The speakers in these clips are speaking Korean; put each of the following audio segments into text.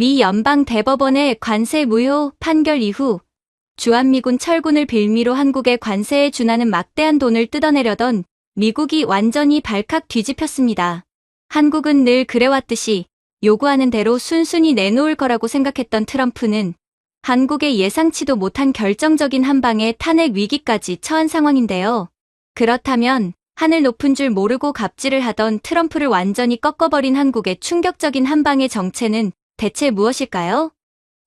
미 연방대법원의 관세 무효 판결 이후 주한미군 철군을 빌미로 한국의 관세에 준하는 막대한 돈을 뜯어내려던 미국이 완전히 발칵 뒤집혔습니다. 한국은 늘 그래왔듯이 요구하는 대로 순순히 내놓을 거라고 생각했던 트럼프는 한국의 예상치도 못한 결정적인 한 방에 탄핵 위기까지 처한 상황인데요. 그렇다면 하늘 높은 줄 모르고 갑질을 하던 트럼프를 완전히 꺾어버린 한국의 충격적인 한 방의 정체는 대체 무엇일까요?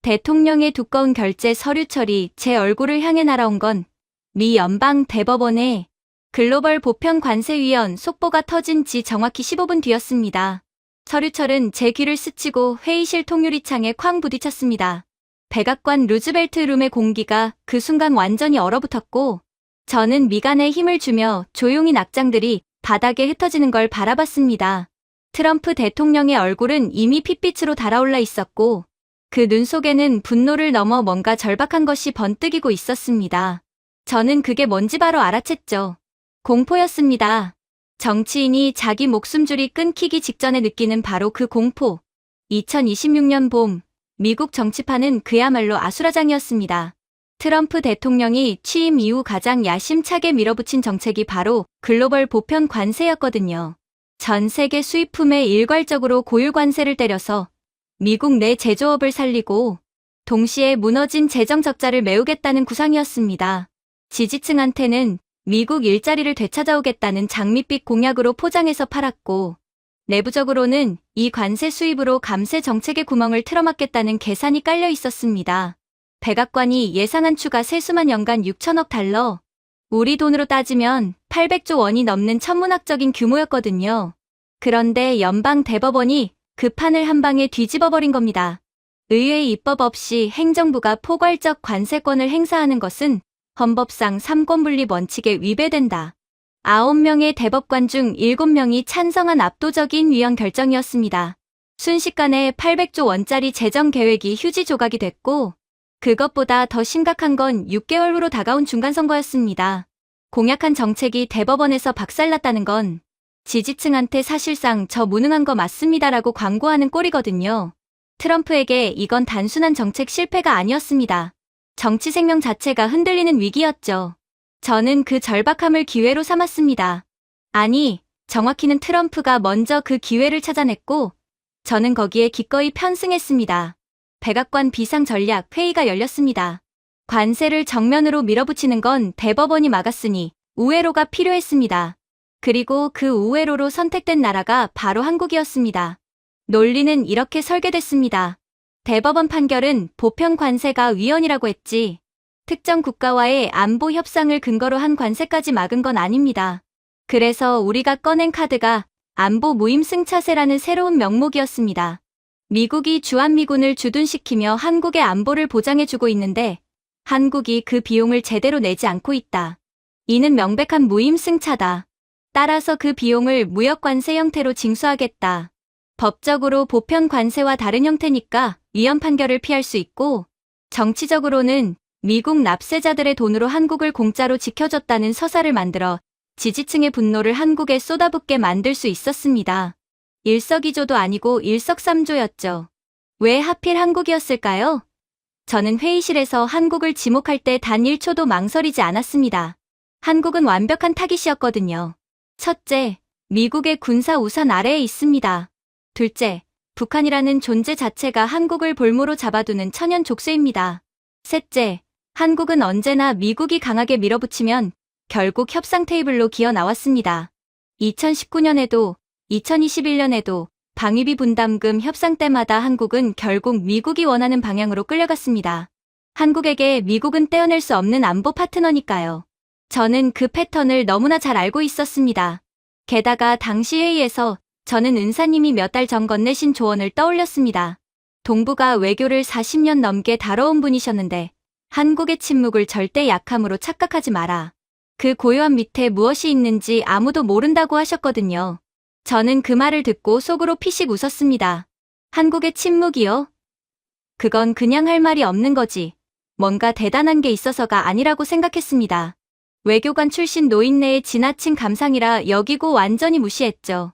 대통령의 두꺼운 결제 서류 처리 제 얼굴을 향해 날아온 건 미 연방 대법원의 글로벌 보편 관세위원 속보가 터진 지 정확히 15분 뒤였습니다. 서류철은 제 귀를 스치고 회의실 통유리 창에 쾅 부딪혔습니다. 백악관 루즈벨트 룸의 공기가 그 순간 완전히 얼어붙었고 저는 미간에 힘을 주며 조용히 낙장들이 바닥에 흩어지는 걸 바라봤습니다. 트럼프 대통령의 얼굴은 이미 핏빛으로 달아올라 있었고 그 눈 속에는 분노를 넘어 뭔가 절박한 것이 번뜩이고 있었습니다. 저는 그게 뭔지 바로 알아챘죠. 공포였습니다. 정치인이 자기 목숨줄이 끊기기 직전에 느끼는 바로 그 공포. 2026년 봄, 미국 정치판은 그야말로 아수라장이었습니다. 트럼프 대통령이 취임 이후 가장 야심차게 밀어붙인 정책이 바로 글로벌 보편 관세였거든요. 전 세계 수입품에 일괄적으로 고율 관세를 때려서 미국 내 제조업을 살리고 동시에 무너진 재정 적자를 메우겠다는 구상이었습니다. 지지층한테는 미국 일자리를 되찾아오겠다는 장밋빛 공약으로 포장해서 팔았고 내부적으로는 이 관세 수입으로 감세 정책의 구멍을 틀어막겠다는 계산이 깔려 있었습니다. 백악관이 예상한 추가 세수만 연간 6천억 달러, 우리 돈으로 따지면 800조 원이 넘는 천문학적인 규모였거든요. 그런데 연방 대법원이 그 판을 한 방에 뒤집어버린 겁니다. 의회 입법 없이 행정부가 포괄적 관세권을 행사하는 것은 헌법상 삼권분립 원칙에 위배된다. 9명의 대법관 중 7명이 찬성한 압도적인 위헌 결정이었습니다. 순식간에 800조 원짜리 재정 계획이 휴지 조각이 됐고 그것보다 더 심각한 건 6개월 후로 다가온 중간선거였습니다. 공약한 정책이 대법원에서 박살났다는 건 지지층한테 사실상 저 무능한 거 맞습니다라고 광고하는 꼴이거든요. 트럼프에게 이건 단순한 정책 실패가 아니었습니다. 정치 생명 자체가 흔들리는 위기였죠. 저는 그 절박함을 기회로 삼았습니다. 아니, 정확히는 트럼프가 먼저 그 기회를 찾아냈고 저는 거기에 기꺼이 편승했습니다. 백악관 비상전략회의가 열렸습니다. 관세를 정면으로 밀어붙이는 건 대법원이 막았으니 우회로가 필요했습니다. 그리고 그 우회로로 선택된 나라가 바로 한국이었습니다. 논리는 이렇게 설계됐습니다. 대법원 판결은 보편 관세가 위헌이라고 했지 특정 국가와의 안보 협상을 근거로 한 관세까지 막은 건 아닙니다. 그래서 우리가 꺼낸 카드가 안보 무임승차세라는 새로운 명목이었습니다. 미국이 주한미군을 주둔시키며 한국의 안보를 보장해주고 있는데 한국이 그 비용을 제대로 내지 않고 있다. 이는 명백한 무임승차다. 따라서 그 비용을 무역관세 형태로 징수하겠다. 법적으로 보편 관세와 다른 형태니까 위헌 판결을 피할 수 있고 정치적으로는 미국 납세자들의 돈으로 한국을 공짜로 지켜줬다는 서사를 만들어 지지층의 분노를 한국에 쏟아붓게 만들 수 있었습니다. 일석이조도 아니고 일석삼조였죠. 왜 하필 한국이었을까요? 저는 회의실에서 한국을 지목할 때 단 1초도 망설이지 않았습니다. 한국은 완벽한 타깃이었거든요. 첫째, 미국의 군사 우산 아래에 있습니다. 둘째, 북한이라는 존재 자체가 한국을 볼모로 잡아두는 천연 족쇄입니다. 셋째, 한국은 언제나 미국이 강하게 밀어붙이면 결국 협상 테이블로 기어 나왔습니다. 2019년에도 2021년에도 방위비 분담금 협상 때마다 한국은 결국 미국이 원하는 방향으로 끌려갔습니다. 한국에게 미국은 떼어낼 수 없는 안보 파트너니까요. 저는 그 패턴을 너무나 잘 알고 있었습니다. 게다가 당시 회의에서 저는 은사님이 몇 달 전 건네신 조언을 떠올렸습니다. 동북아 외교를 40년 넘게 다뤄온 분이셨는데 한국의 침묵을 절대 약함으로 착각하지 마라. 그 고요함 밑에 무엇이 있는지 아무도 모른다고 하셨거든요. 저는 그 말을 듣고 속으로 피식 웃었습니다. 한국의 침묵이요? 그건 그냥 할 말이 없는 거지. 뭔가 대단한 게 있어서가 아니라고 생각했습니다. 외교관 출신 노인네의 지나친 감상이라 여기고 완전히 무시했죠.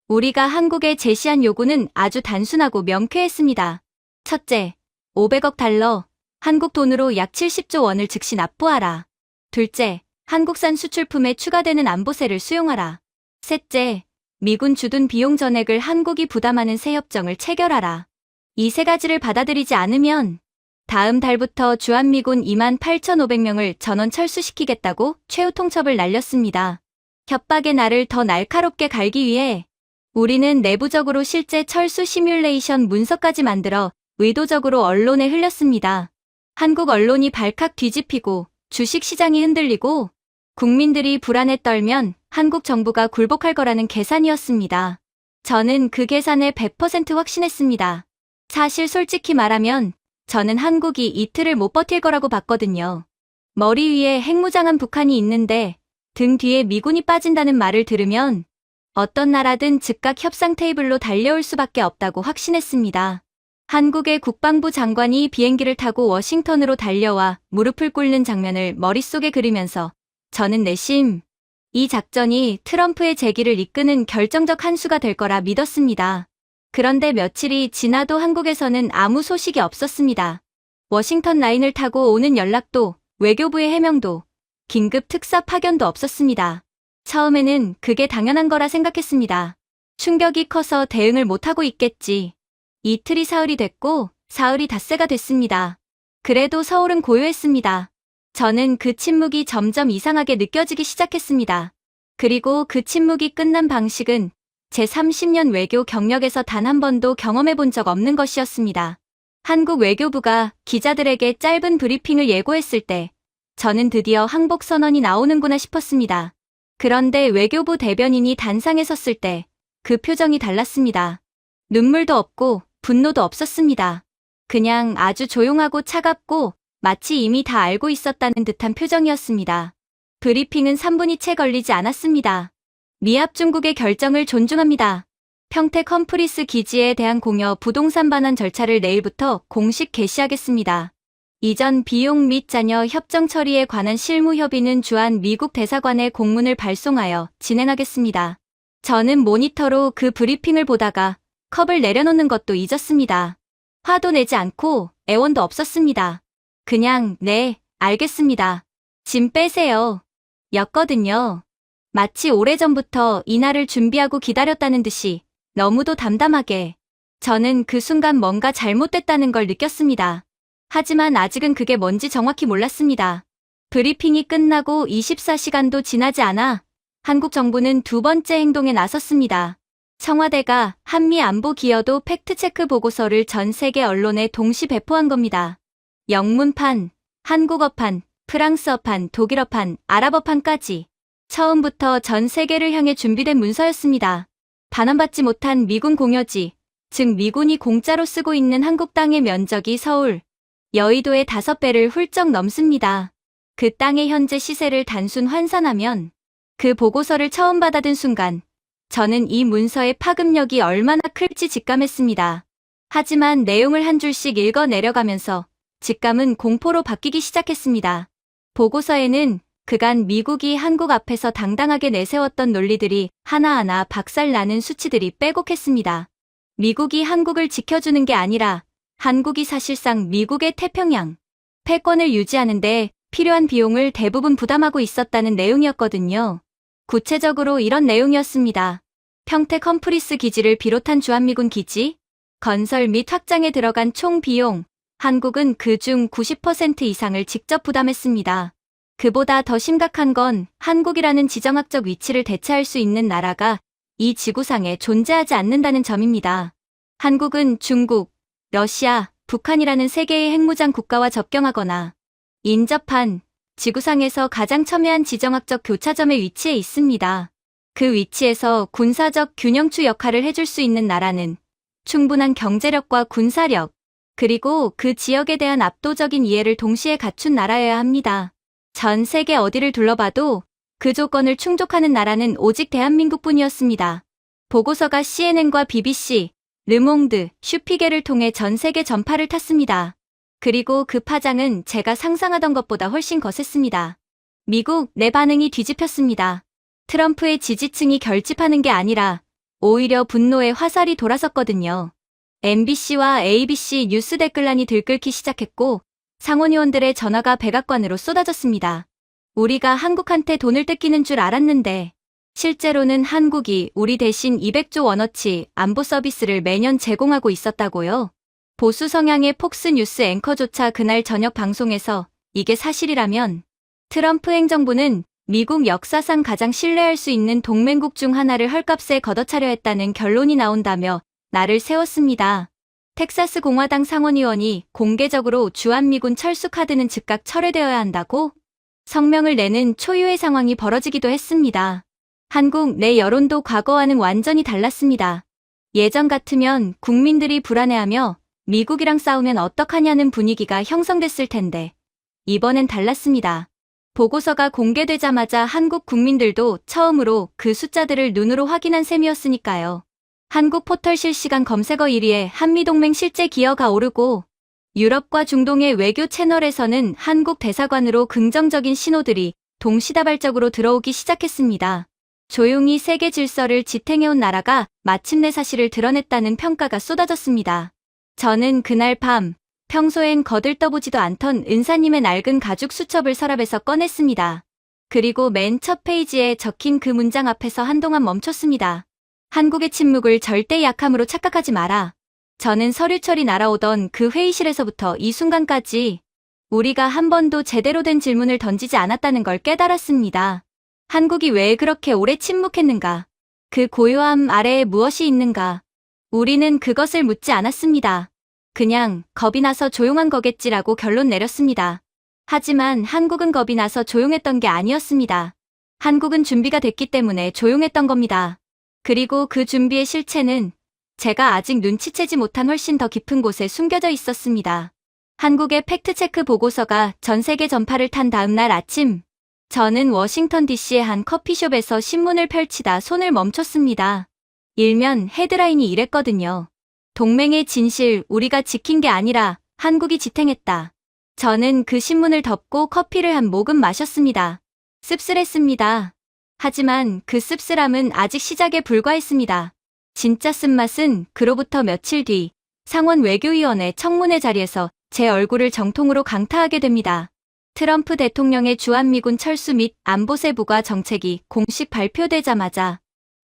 우리가 한국에 제시한 요구는 아주 단순하고 명쾌했습니다. 첫째, 500억 달러, 한국 돈으로 약 70조 원을 즉시 납부하라. 둘째, 한국산 수출품에 추가되는 안보세를 수용하라. 셋째, 미군 주둔 비용 전액을 한국이 부담하는 새 협정을 체결하라. 이 세 가지를 받아들이지 않으면 다음 달부터 주한미군 28,500명을 전원 철수시키겠다고 최후 통첩을 날렸습니다. 협박의 날을 더 날카롭게 갈기 위해 우리는 내부적으로 실제 철수 시뮬레이션 문서까지 만들어 의도적으로 언론에 흘렸습니다. 한국 언론이 발칵 뒤집히고 주식시장이 흔들리고 국민들이 불안에 떨면 한국 정부가 굴복할 거라는 계산이었습니다. 저는 그 계산에 100% 확신했습니다. 사실 솔직히 말하면 저는 한국이 이틀을 못 버틸 거라고 봤거든요. 머리 위에 핵무장한 북한이 있는데 등 뒤에 미군이 빠진다는 말을 들으면 어떤 나라든 즉각 협상 테이블로 달려올 수밖에 없다고 확신했습니다. 한국의 국방부 장관이 비행기를 타고 워싱턴으로 달려와 무릎을 꿇는 장면을 머릿속에 그리면서 저는 내심 이 작전이 트럼프의 재기를 이끄는 결정적 한 수가 될 거라 믿었습니다. 그런데 며칠이 지나도 한국에서는 아무 소식이 없었습니다. 워싱턴 라인을 타고 오는 연락도, 외교부의 해명도, 긴급 특사 파견도 없었습니다. 처음에는 그게 당연한 거라 생각했습니다. 충격이 커서 대응을 못하고 있겠지. 이틀이 사흘이 됐고 사흘이 닷새가 됐습니다. 그래도 서울은 고요했습니다. 저는 그 침묵이 점점 이상하게 느껴지기 시작했습니다. 그리고 그 침묵이 끝난 방식은 제 30년 외교 경력에서 단 한 번도 경험해 본 적 없는 것이었습니다. 한국 외교부가 기자들에게 짧은 브리핑을 예고했을 때 저는 드디어 항복 선언이 나오는구나 싶었습니다. 그런데 외교부 대변인이 단상에 섰을 때 그 표정이 달랐습니다. 눈물도 없고 분노도 없었습니다. 그냥 아주 조용하고 차갑고 마치 이미 다 알고 있었다는 듯한 표정이었습니다. 브리핑은 3분이 채 걸리지 않았습니다. 미합 중국의 결정을 존중합니다. 평택 험프리스 기지에 대한 공여 부동산 반환 절차를 내일부터 공식 개시하겠습니다. 이전 비용 및 잔여 협정 처리에 관한 실무 협의는 주한 미국 대사관에 공문을 발송하여 진행하겠습니다. 저는 모니터로 그 브리핑을 보다가 컵을 내려놓는 것도 잊었습니다. 화도 내지 않고 애원도 없었습니다. 그냥 네, 알겠습니다. 짐 빼세요. 였거든요. 마치 오래전부터 이날을 준비하고 기다렸다는 듯이 너무도 담담하게. 저는 그 순간 뭔가 잘못됐다는 걸 느꼈습니다. 하지만 아직은 그게 뭔지 정확히 몰랐습니다. 브리핑이 끝나고 24시간도 지나지 않아 한국 정부는 두 번째 행동에 나섰습니다. 청와대가 한미 안보 기여도 팩트체크 보고서를 전 세계 언론에 동시 배포한 겁니다. 영문판, 한국어판, 프랑스어판, 독일어판, 아랍어판까지 처음부터 전 세계를 향해 준비된 문서였습니다. 반환받지 못한 미군 공여지, 즉 미군이 공짜로 쓰고 있는 한국 땅의 면적이 서울, 여의도의 5배를 훌쩍 넘습니다. 그 땅의 현재 시세를 단순 환산하면 그 보고서를 처음 받아든 순간 저는 이 문서의 파급력이 얼마나 클지 직감했습니다. 하지만 내용을 한 줄씩 읽어 내려가면서 직감은 공포로 바뀌기 시작했습니다. 보고서에는 그간 미국이 한국 앞에서 당당하게 내세웠던 논리들이 하나하나 박살나는 수치들이 빼곡했습니다. 미국이 한국을 지켜주는 게 아니라 한국이 사실상 미국의 태평양 패권을 유지하는데 필요한 비용을 대부분 부담하고 있었다는 내용이었거든요. 구체적으로 이런 내용이었습니다. 평택 험프리스 기지를 비롯한 주한미군 기지, 건설 및 확장에 들어간 총 비용, 한국은 그중 90% 이상을 직접 부담했습니다. 그보다 더 심각한 건 한국이라는 지정학적 위치를 대체할 수 있는 나라가 이 지구상에 존재하지 않는다는 점입니다. 한국은 중국, 러시아, 북한이라는 세계의 핵무장 국가와 접경하거나 인접한 지구상에서 가장 첨예한 지정학적 교차점에 위치해 있습니다. 그 위치에서 군사적 균형추 역할을 해줄 수 있는 나라는 충분한 경제력과 군사력, 그리고 그 지역에 대한 압도적인 이해를 동시에 갖춘 나라여야 합니다. 전 세계 어디를 둘러봐도 그 조건을 충족하는 나라는 오직 대한민국뿐이었습니다. 보고서가 CNN과 BBC, 르몽드, 슈피게를 통해 전 세계 전파를 탔습니다. 그리고 그 파장은 제가 상상하던 것보다 훨씬 거셌습니다. 미국 내 반응이 뒤집혔습니다. 트럼프의 지지층이 결집하는 게 아니라 오히려 분노의 화살이 돌아섰거든요. MBC와 ABC 뉴스 댓글란이 들끓기 시작했고 상원의원들의 전화가 백악관으로 쏟아졌습니다. 우리가 한국한테 돈을 뜯기는 줄 알았는데 실제로는 한국이 우리 대신 200조 원어치 안보 서비스를 매년 제공하고 있었다고요. 보수 성향의 폭스뉴스 앵커조차 그날 저녁 방송에서 이게 사실이라면 트럼프 행정부는 미국 역사상 가장 신뢰할 수 있는 동맹국 중 하나를 헐값에 걷어차려 했다는 결론이 나온다며 날을 세웠습니다. 텍사스 공화당 상원의원이 공개적으로 주한미군 철수 카드는 즉각 철회되어야 한다고 성명을 내는 초유의 상황이 벌어지기도 했습니다. 한국 내 여론도 과거와는 완전히 달랐습니다. 예전 같으면 국민들이 불안해하며 미국이랑 싸우면 어떡하냐는 분위기가 형성됐을 텐데 이번엔 달랐습니다. 보고서가 공개되자마자 한국 국민들도 처음으로 그 숫자들을 눈으로 확인한 셈이었으니까요. 한국 포털 실시간 검색어 1위에 한미동맹 실제 기여가 오르고 유럽과 중동의 외교 채널에서는 한국 대사관으로 긍정적인 신호들이 동시다발적으로 들어오기 시작했습니다. 조용히 세계 질서를 지탱해온 나라가 마침내 사실을 드러냈다는 평가가 쏟아졌습니다. 저는 그날 밤 평소엔 거들떠보지도 않던 은사님의 낡은 가죽 수첩을 서랍에서 꺼냈습니다. 그리고 맨 첫 페이지에 적힌 그 문장 앞에서 한동안 멈췄습니다. 한국의 침묵을 절대 약함으로 착각하지 마라. 저는 서류철이 날아오던 그 회의실에서부터 이 순간까지 우리가 한 번도 제대로 된 질문을 던지지 않았다는 걸 깨달았습니다. 한국이 왜 그렇게 오래 침묵했는가? 그 고요함 아래에 무엇이 있는가? 우리는 그것을 묻지 않았습니다. 그냥 겁이 나서 조용한 거겠지라고 결론 내렸습니다. 하지만 한국은 겁이 나서 조용했던 게 아니었습니다. 한국은 준비가 됐기 때문에 조용했던 겁니다. 그리고 그 준비의 실체는 제가 아직 눈치채지 못한 훨씬 더 깊은 곳에 숨겨져 있었습니다. 한국의 팩트체크 보고서가 전 세계 전파를 탄 다음 날 아침, 저는 워싱턴 DC의 한 커피숍에서 신문을 펼치다 손을 멈췄습니다. 일면 헤드라인이 이랬거든요. 동맹의 진실, 우리가 지킨 게 아니라 한국이 지탱했다. 저는 그 신문을 덮고 커피를 한 모금 마셨습니다. 씁쓸했습니다. 하지만 그 씁쓸함은 아직 시작에 불과했습니다. 진짜 쓴맛은 그로부터 며칠 뒤 상원 외교위원회 청문회 자리에서 제 얼굴을 정통으로 강타하게 됩니다. 트럼프 대통령의 주한미군 철수 및 안보세부가 정책이 공식 발표되자마자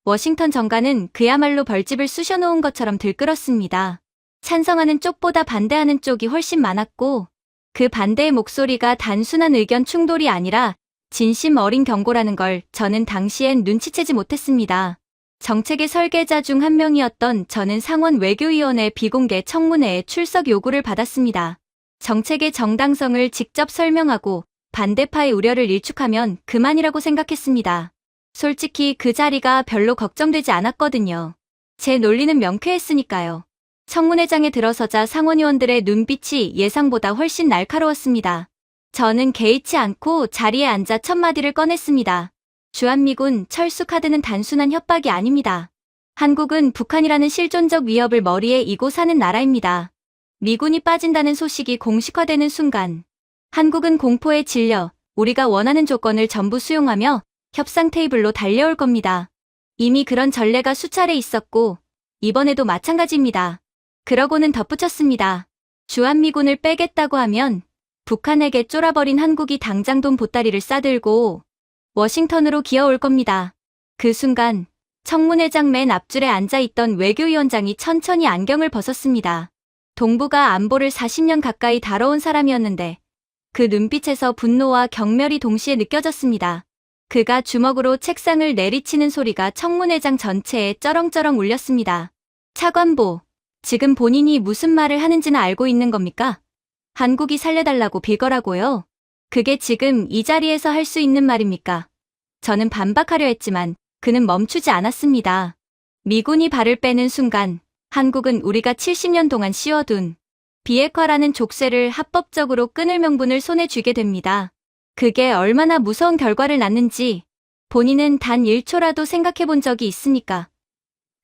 워싱턴 정가는 그야말로 벌집을 쑤셔놓은 것처럼 들끓었습니다. 찬성하는 쪽보다 반대하는 쪽이 훨씬 많았고 그 반대의 목소리가 단순한 의견 충돌이 아니라 진심 어린 경고라는 걸 저는 당시엔 눈치채지 못했습니다. 정책의 설계자 중 한 명이었던 저는 상원 외교위원회 비공개 청문회에 출석 요구를 받았습니다. 정책의 정당성을 직접 설명하고 반대파의 우려를 일축하면 그만이라고 생각했습니다. 솔직히 그 자리가 별로 걱정되지 않았거든요. 제 논리는 명쾌했으니까요. 청문회장에 들어서자 상원의원들의 눈빛이 예상보다 훨씬 날카로웠습니다. 저는 개의치 않고 자리에 앉아 첫 마디를 꺼냈습니다. 주한미군 철수 카드는 단순한 협박이 아닙니다. 한국은 북한이라는 실존적 위협을 머리에 이고 사는 나라입니다. 미군이 빠진다는 소식이 공식화되는 순간 한국은 공포에 질려 우리가 원하는 조건을 전부 수용하며 협상 테이블로 달려올 겁니다. 이미 그런 전례가 수차례 있었고 이번에도 마찬가지입니다. 그러고는 덧붙였습니다. 주한미군을 빼겠다고 하면 북한에게 쫄아버린 한국이 당장 돈 보따리를 싸들고 워싱턴으로 기어올 겁니다. 그 순간 청문회장 맨 앞줄에 앉아있던 외교위원장이 천천히 안경을 벗었습니다. 동북아 안보를 40년 가까이 다뤄온 사람이었는데 그 눈빛에서 분노와 경멸이 동시에 느껴졌습니다. 그가 주먹으로 책상을 내리치는 소리가 청문회장 전체에 쩌렁쩌렁 울렸습니다. 차관보, 지금 본인이 무슨 말을 하는지는 알고 있는 겁니까? 한국이 살려달라고 빌거라고요? 그게 지금 이 자리에서 할 수 있는 말입니까? 저는 반박하려 했지만 그는 멈추지 않았습니다. 미군이 발을 빼는 순간 한국은 우리가 70년 동안 씌워둔 비핵화라는 족쇄를 합법적으로 끊을 명분을 손에 쥐게 됩니다. 그게 얼마나 무서운 결과를 낳는지 본인은 단 1초라도 생각해 본 적이 있습니까?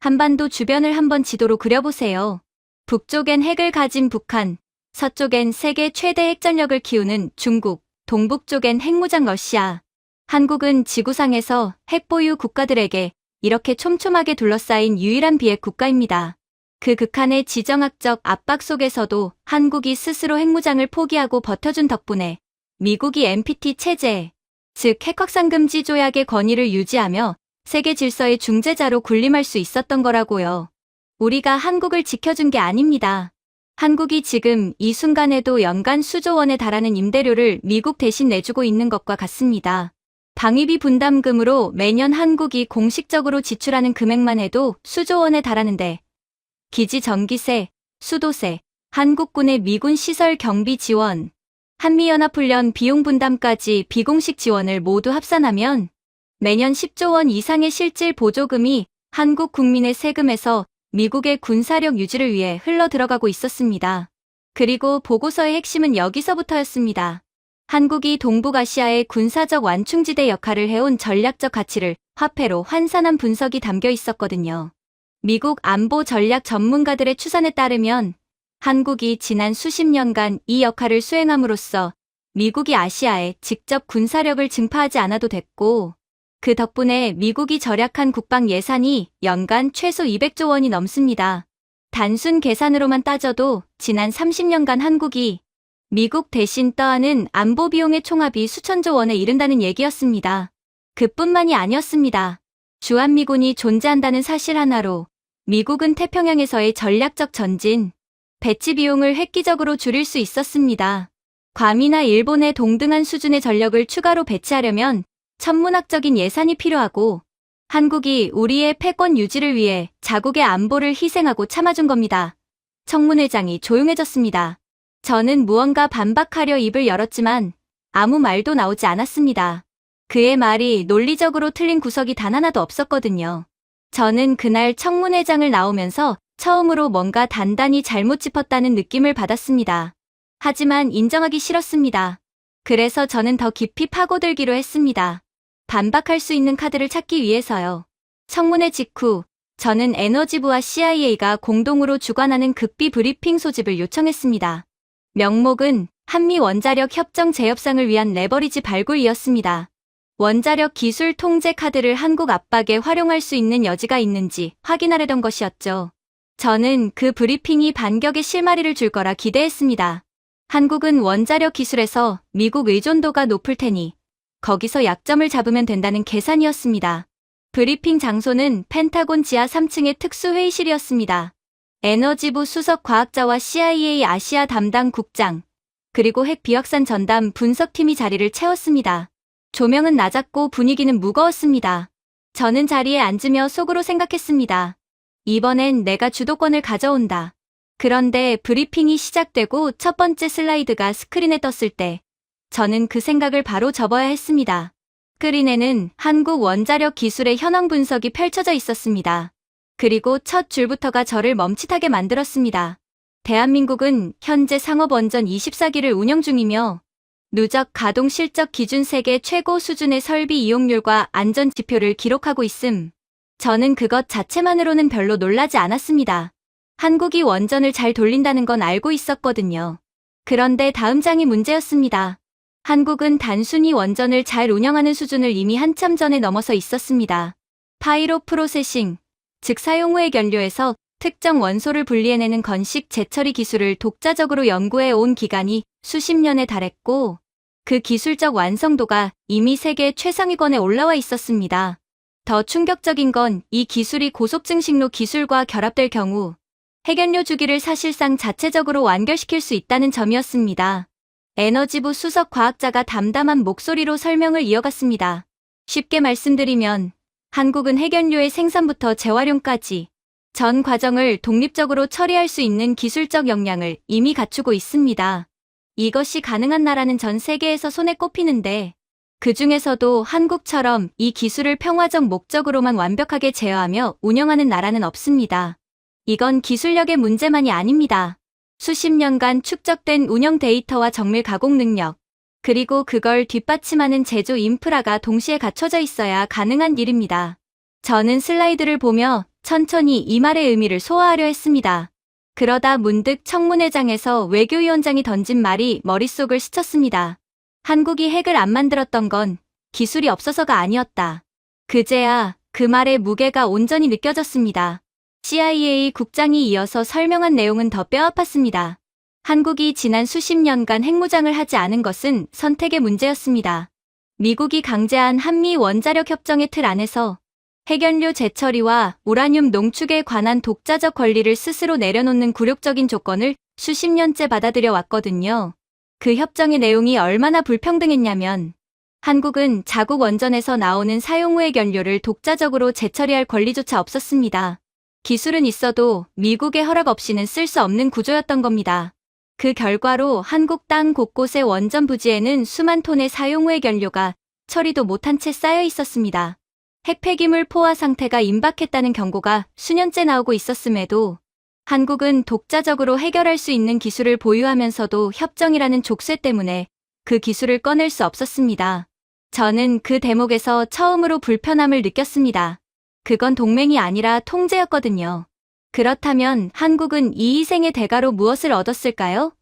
한반도 주변을 한번 지도로 그려보세요. 북쪽엔 핵을 가진 북한, 서쪽엔 세계 최대 핵전력을 키우는 중국, 동북쪽엔 핵무장 러시아. 한국은 지구상에서 핵보유 국가들에게 이렇게 촘촘하게 둘러싸인 유일한 비핵 국가입니다. 그 극한의 지정학적 압박 속에서도 한국이 스스로 핵무장을 포기하고 버텨준 덕분에 미국이 NPT 체제, 즉 핵확산 금지 조약의 권위를 유지하며 세계 질서의 중재자로 군림할 수 있었던 거라고요. 우리가 한국을 지켜준 게 아닙니다. 한국이 지금 이 순간에도 연간 수조 원에 달하는 임대료를 미국 대신 내주고 있는 것과 같습니다. 방위비 분담금으로 매년 한국이 공식적으로 지출하는 금액만 해도 수조 원에 달하는데 기지 전기세, 수도세, 한국군의 미군 시설 경비 지원, 한미연합훈련 비용 분담까지 비공식 지원을 모두 합산하면 매년 10조 원 이상의 실질 보조금이 한국 국민의 세금에서 미국의 군사력 유지를 위해 흘러 들어가고 있었습니다. 그리고 보고서의 핵심은 여기서부터였습니다. 한국이 동북아시아의 군사적 완충지대 역할을 해온 전략적 가치를 화폐로 환산한 분석이 담겨 있었거든요. 미국 안보 전략 전문가들의 추산에 따르면 한국이 지난 수십 년간 이 역할을 수행함으로써 미국이 아시아에 직접 군사력을 증파하지 않아도 됐고 그 덕분에 미국이 절약한 국방 예산이 연간 최소 200조 원이 넘습니다. 단순 계산으로만 따져도 지난 30년간 한국이 미국 대신 떠안은 안보 비용의 총합이 수천조 원에 이른다는 얘기였습니다. 그뿐만이 아니었습니다. 주한미군이 존재한다는 사실 하나로 미국은 태평양에서의 전략적 전진, 배치 비용을 획기적으로 줄일 수 있었습니다. 괌이나 일본의 동등한 수준의 전력을 추가로 배치하려면 천문학적인 예산이 필요하고 한국이 우리의 패권 유지를 위해 자국의 안보를 희생하고 참아준 겁니다. 청문회장이 조용해졌습니다. 저는 무언가 반박하려 입을 열었지만 아무 말도 나오지 않았습니다. 그의 말이 논리적으로 틀린 구석이 단 하나도 없었거든요. 저는 그날 청문회장을 나오면서 처음으로 뭔가 단단히 잘못 짚었다는 느낌을 받았습니다. 하지만 인정하기 싫었습니다. 그래서 저는 더 깊이 파고들기로 했습니다. 반박할 수 있는 카드를 찾기 위해서요. 청문회 직후 저는 에너지부와 CIA가 공동으로 주관하는 극비 브리핑 소집을 요청했습니다. 명목은 한미 원자력 협정 재협상을 위한 레버리지 발굴이었습니다. 원자력 기술 통제 카드를 한국 압박에 활용할 수 있는 여지가 있는지 확인하려던 것이었죠. 저는 그 브리핑이 반격의 실마리를 줄 거라 기대했습니다. 한국은 원자력 기술에서 미국 의존도가 높을 테니 거기서 약점을 잡으면 된다는 계산이었습니다. 브리핑 장소는 펜타곤 지하 3층의 특수회의실이었습니다. 에너지부 수석 과학자와 CIA 아시아 담당 국장, 그리고 핵 비확산 전담 분석팀이 자리를 채웠습니다. 조명은 낮았고 분위기는 무거웠습니다. 저는 자리에 앉으며 속으로 생각했습니다. 이번엔 내가 주도권을 가져온다. 그런데 브리핑이 시작되고 첫 번째 슬라이드가 스크린에 떴을 때 저는 그 생각을 바로 접어야 했습니다. 스크린에는 한국 원자력 기술의 현황 분석이 펼쳐져 있었습니다. 그리고 첫 줄부터가 저를 멈칫하게 만들었습니다. 대한민국은 현재 상업원전 24기를 운영 중이며 누적 가동 실적 기준 세계 최고 수준의 설비 이용률과 안전 지표를 기록하고 있음. 저는 그것 자체만으로는 별로 놀라지 않았습니다. 한국이 원전을 잘 돌린다는 건 알고 있었거든요. 그런데 다음 장이 문제였습니다. 한국은 단순히 원전을 잘 운영하는 수준을 이미 한참 전에 넘어서 있었습니다. 파이로 프로세싱, 즉 사용 후의 연료에서 특정 원소를 분리해내는 건식 재처리 기술을 독자적으로 연구해 온 기간이 수십 년에 달했고 그 기술적 완성도가 이미 세계 최상위권에 올라와 있었습니다. 더 충격적인 건 이 기술이 고속 증식로 기술과 결합될 경우 핵연료 주기를 사실상 자체적으로 완결시킬 수 있다는 점이었습니다. 에너지부 수석 과학자가 담담한 목소리로 설명을 이어갔습니다. 쉽게 말씀드리면 한국은 핵연료의 생산부터 재활용까지 전 과정을 독립적으로 처리할 수 있는 기술적 역량을 이미 갖추고 있습니다. 이것이 가능한 나라는 전 세계에서 손에 꼽히는데 그 중에서도 한국처럼 이 기술을 평화적 목적으로만 완벽하게 제어하며 운영하는 나라는 없습니다. 이건 기술력의 문제만이 아닙니다. 수십 년간 축적된 운영 데이터와 정밀 가공 능력, 그리고 그걸 뒷받침하는 제조 인프라가 동시에 갖춰져 있어야 가능한 일입니다. 저는 슬라이드를 보며 천천히 이 말의 의미를 소화하려 했습니다. 그러다 문득 청문회장에서 외교위원장이 던진 말이 머릿속을 스쳤습니다. 한국이 핵을 안 만들었던 건 기술이 없어서가 아니었다. 그제야 그 말의 무게가 온전히 느껴졌습니다. CIA 국장이 이어서 설명한 내용은 더 뼈아팠습니다. 한국이 지난 수십 년간 핵무장을 하지 않은 것은 선택의 문제였습니다. 미국이 강제한 한미 원자력 협정의 틀 안에서 핵연료 재처리와 우라늄 농축에 관한 독자적 권리를 스스로 내려놓는 굴욕적인 조건을 수십 년째 받아들여 왔거든요. 그 협정의 내용이 얼마나 불평등했냐면 한국은 자국 원전에서 나오는 사용 후 핵연료를 독자적으로 재처리할 권리조차 없었습니다. 기술은 있어도 미국의 허락 없이는 쓸 수 없는 구조였던 겁니다. 그 결과로 한국 땅 곳곳의 원전 부지에는 수만 톤의 사용 후 핵연료가 처리도 못한 채 쌓여 있었습니다. 핵폐기물 포화 상태가 임박했다는 경고가 수년째 나오고 있었음에도 한국은 독자적으로 해결할 수 있는 기술을 보유하면서도 협정이라는 족쇄 때문에 그 기술을 꺼낼 수 없었습니다. 저는 그 대목에서 처음으로 불편함을 느꼈습니다. 그건 동맹이 아니라 통제였거든요. 그렇다면 한국은 이 희생의 대가로 무엇을 얻었을까요?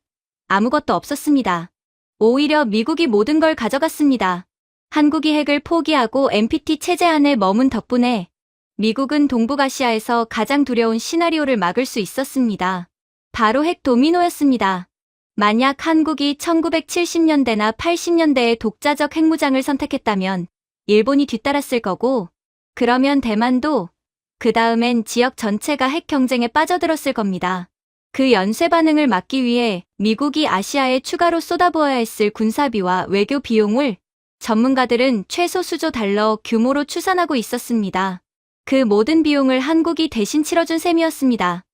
아무것도 없었습니다. 오히려 미국이 모든 걸 가져갔습니다. 한국이 핵을 포기하고 NPT 체제 안에 머문 덕분에 미국은 동북아시아에서 가장 두려운 시나리오를 막을 수 있었습니다. 바로 핵 도미노였습니다. 만약 한국이 1970년대나 80년대에 독자적 핵무장을 선택했다면 일본이 뒤따랐을 거고, 그러면 대만도 그 다음엔 지역 전체가 핵 경쟁에 빠져들었을 겁니다. 그 연쇄 반응을 막기 위해 미국이 아시아에 추가로 쏟아부어야 했을 군사비와 외교 비용을 전문가들은 최소 수조 달러 규모로 추산하고 있었습니다. 그 모든 비용을 한국이 대신 치러준 셈이었습니다.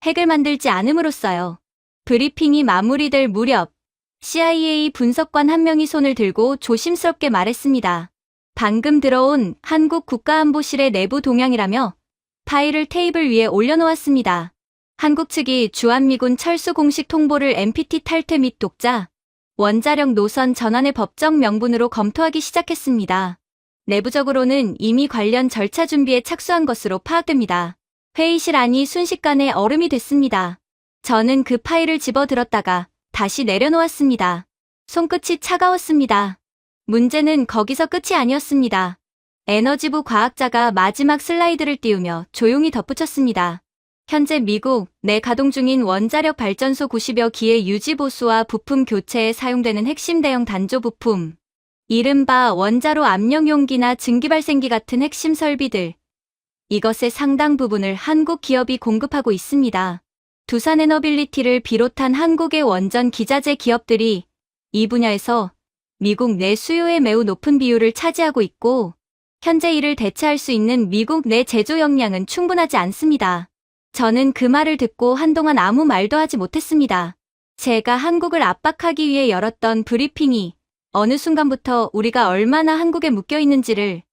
핵을 만들지 않음으로써요. 브리핑이 마무리될 무렵 CIA 분석관 한 명이 손을 들고 조심스럽게 말했습니다. 방금 들어온 한국 국가안보실의 내부 동향이라며 파일을 테이블 위에 올려놓았습니다. 한국 측이 주한미군 철수 공식 통보를 NPT 탈퇴 및 독자, 원자력 노선 전환의 법적 명분으로 검토하기 시작했습니다. 내부적으로는 이미 관련 절차 준비에 착수한 것으로 파악됩니다. 회의실 안이 순식간에 얼음이 됐습니다. 저는 그 파일을 집어들었다가 다시 내려놓았습니다. 손끝이 차가웠습니다. 문제는 거기서 끝이 아니었습니다. 에너지부 과학자가 마지막 슬라이드를 띄우며 조용히 덧붙였습니다. 현재 미국 내 가동 중인 원자력 발전소 90여 기의 유지 보수와 부품 교체에 사용되는 핵심 대형 단조 부품, 이른바 원자로 압력 용기나 증기 발생기 같은 핵심 설비들, 이것의 상당 부분을 한국 기업이 공급하고 있습니다. 두산에너빌리티를 비롯한 한국의 원전 기자재 기업들이 이 분야에서 미국 내 수요의 매우 높은 비율을 차지하고 있고, 현재 이를 대체할 수 있는 미국 내 제조 역량은 충분하지 않습니다. 저는 그 말을 듣고 한동안 아무 말도 하지 못했습니다. 제가 한국을 압박하기 위해 열었던 브리핑이 어느 순간부터 우리가 얼마나 한국에 묶여 있는지를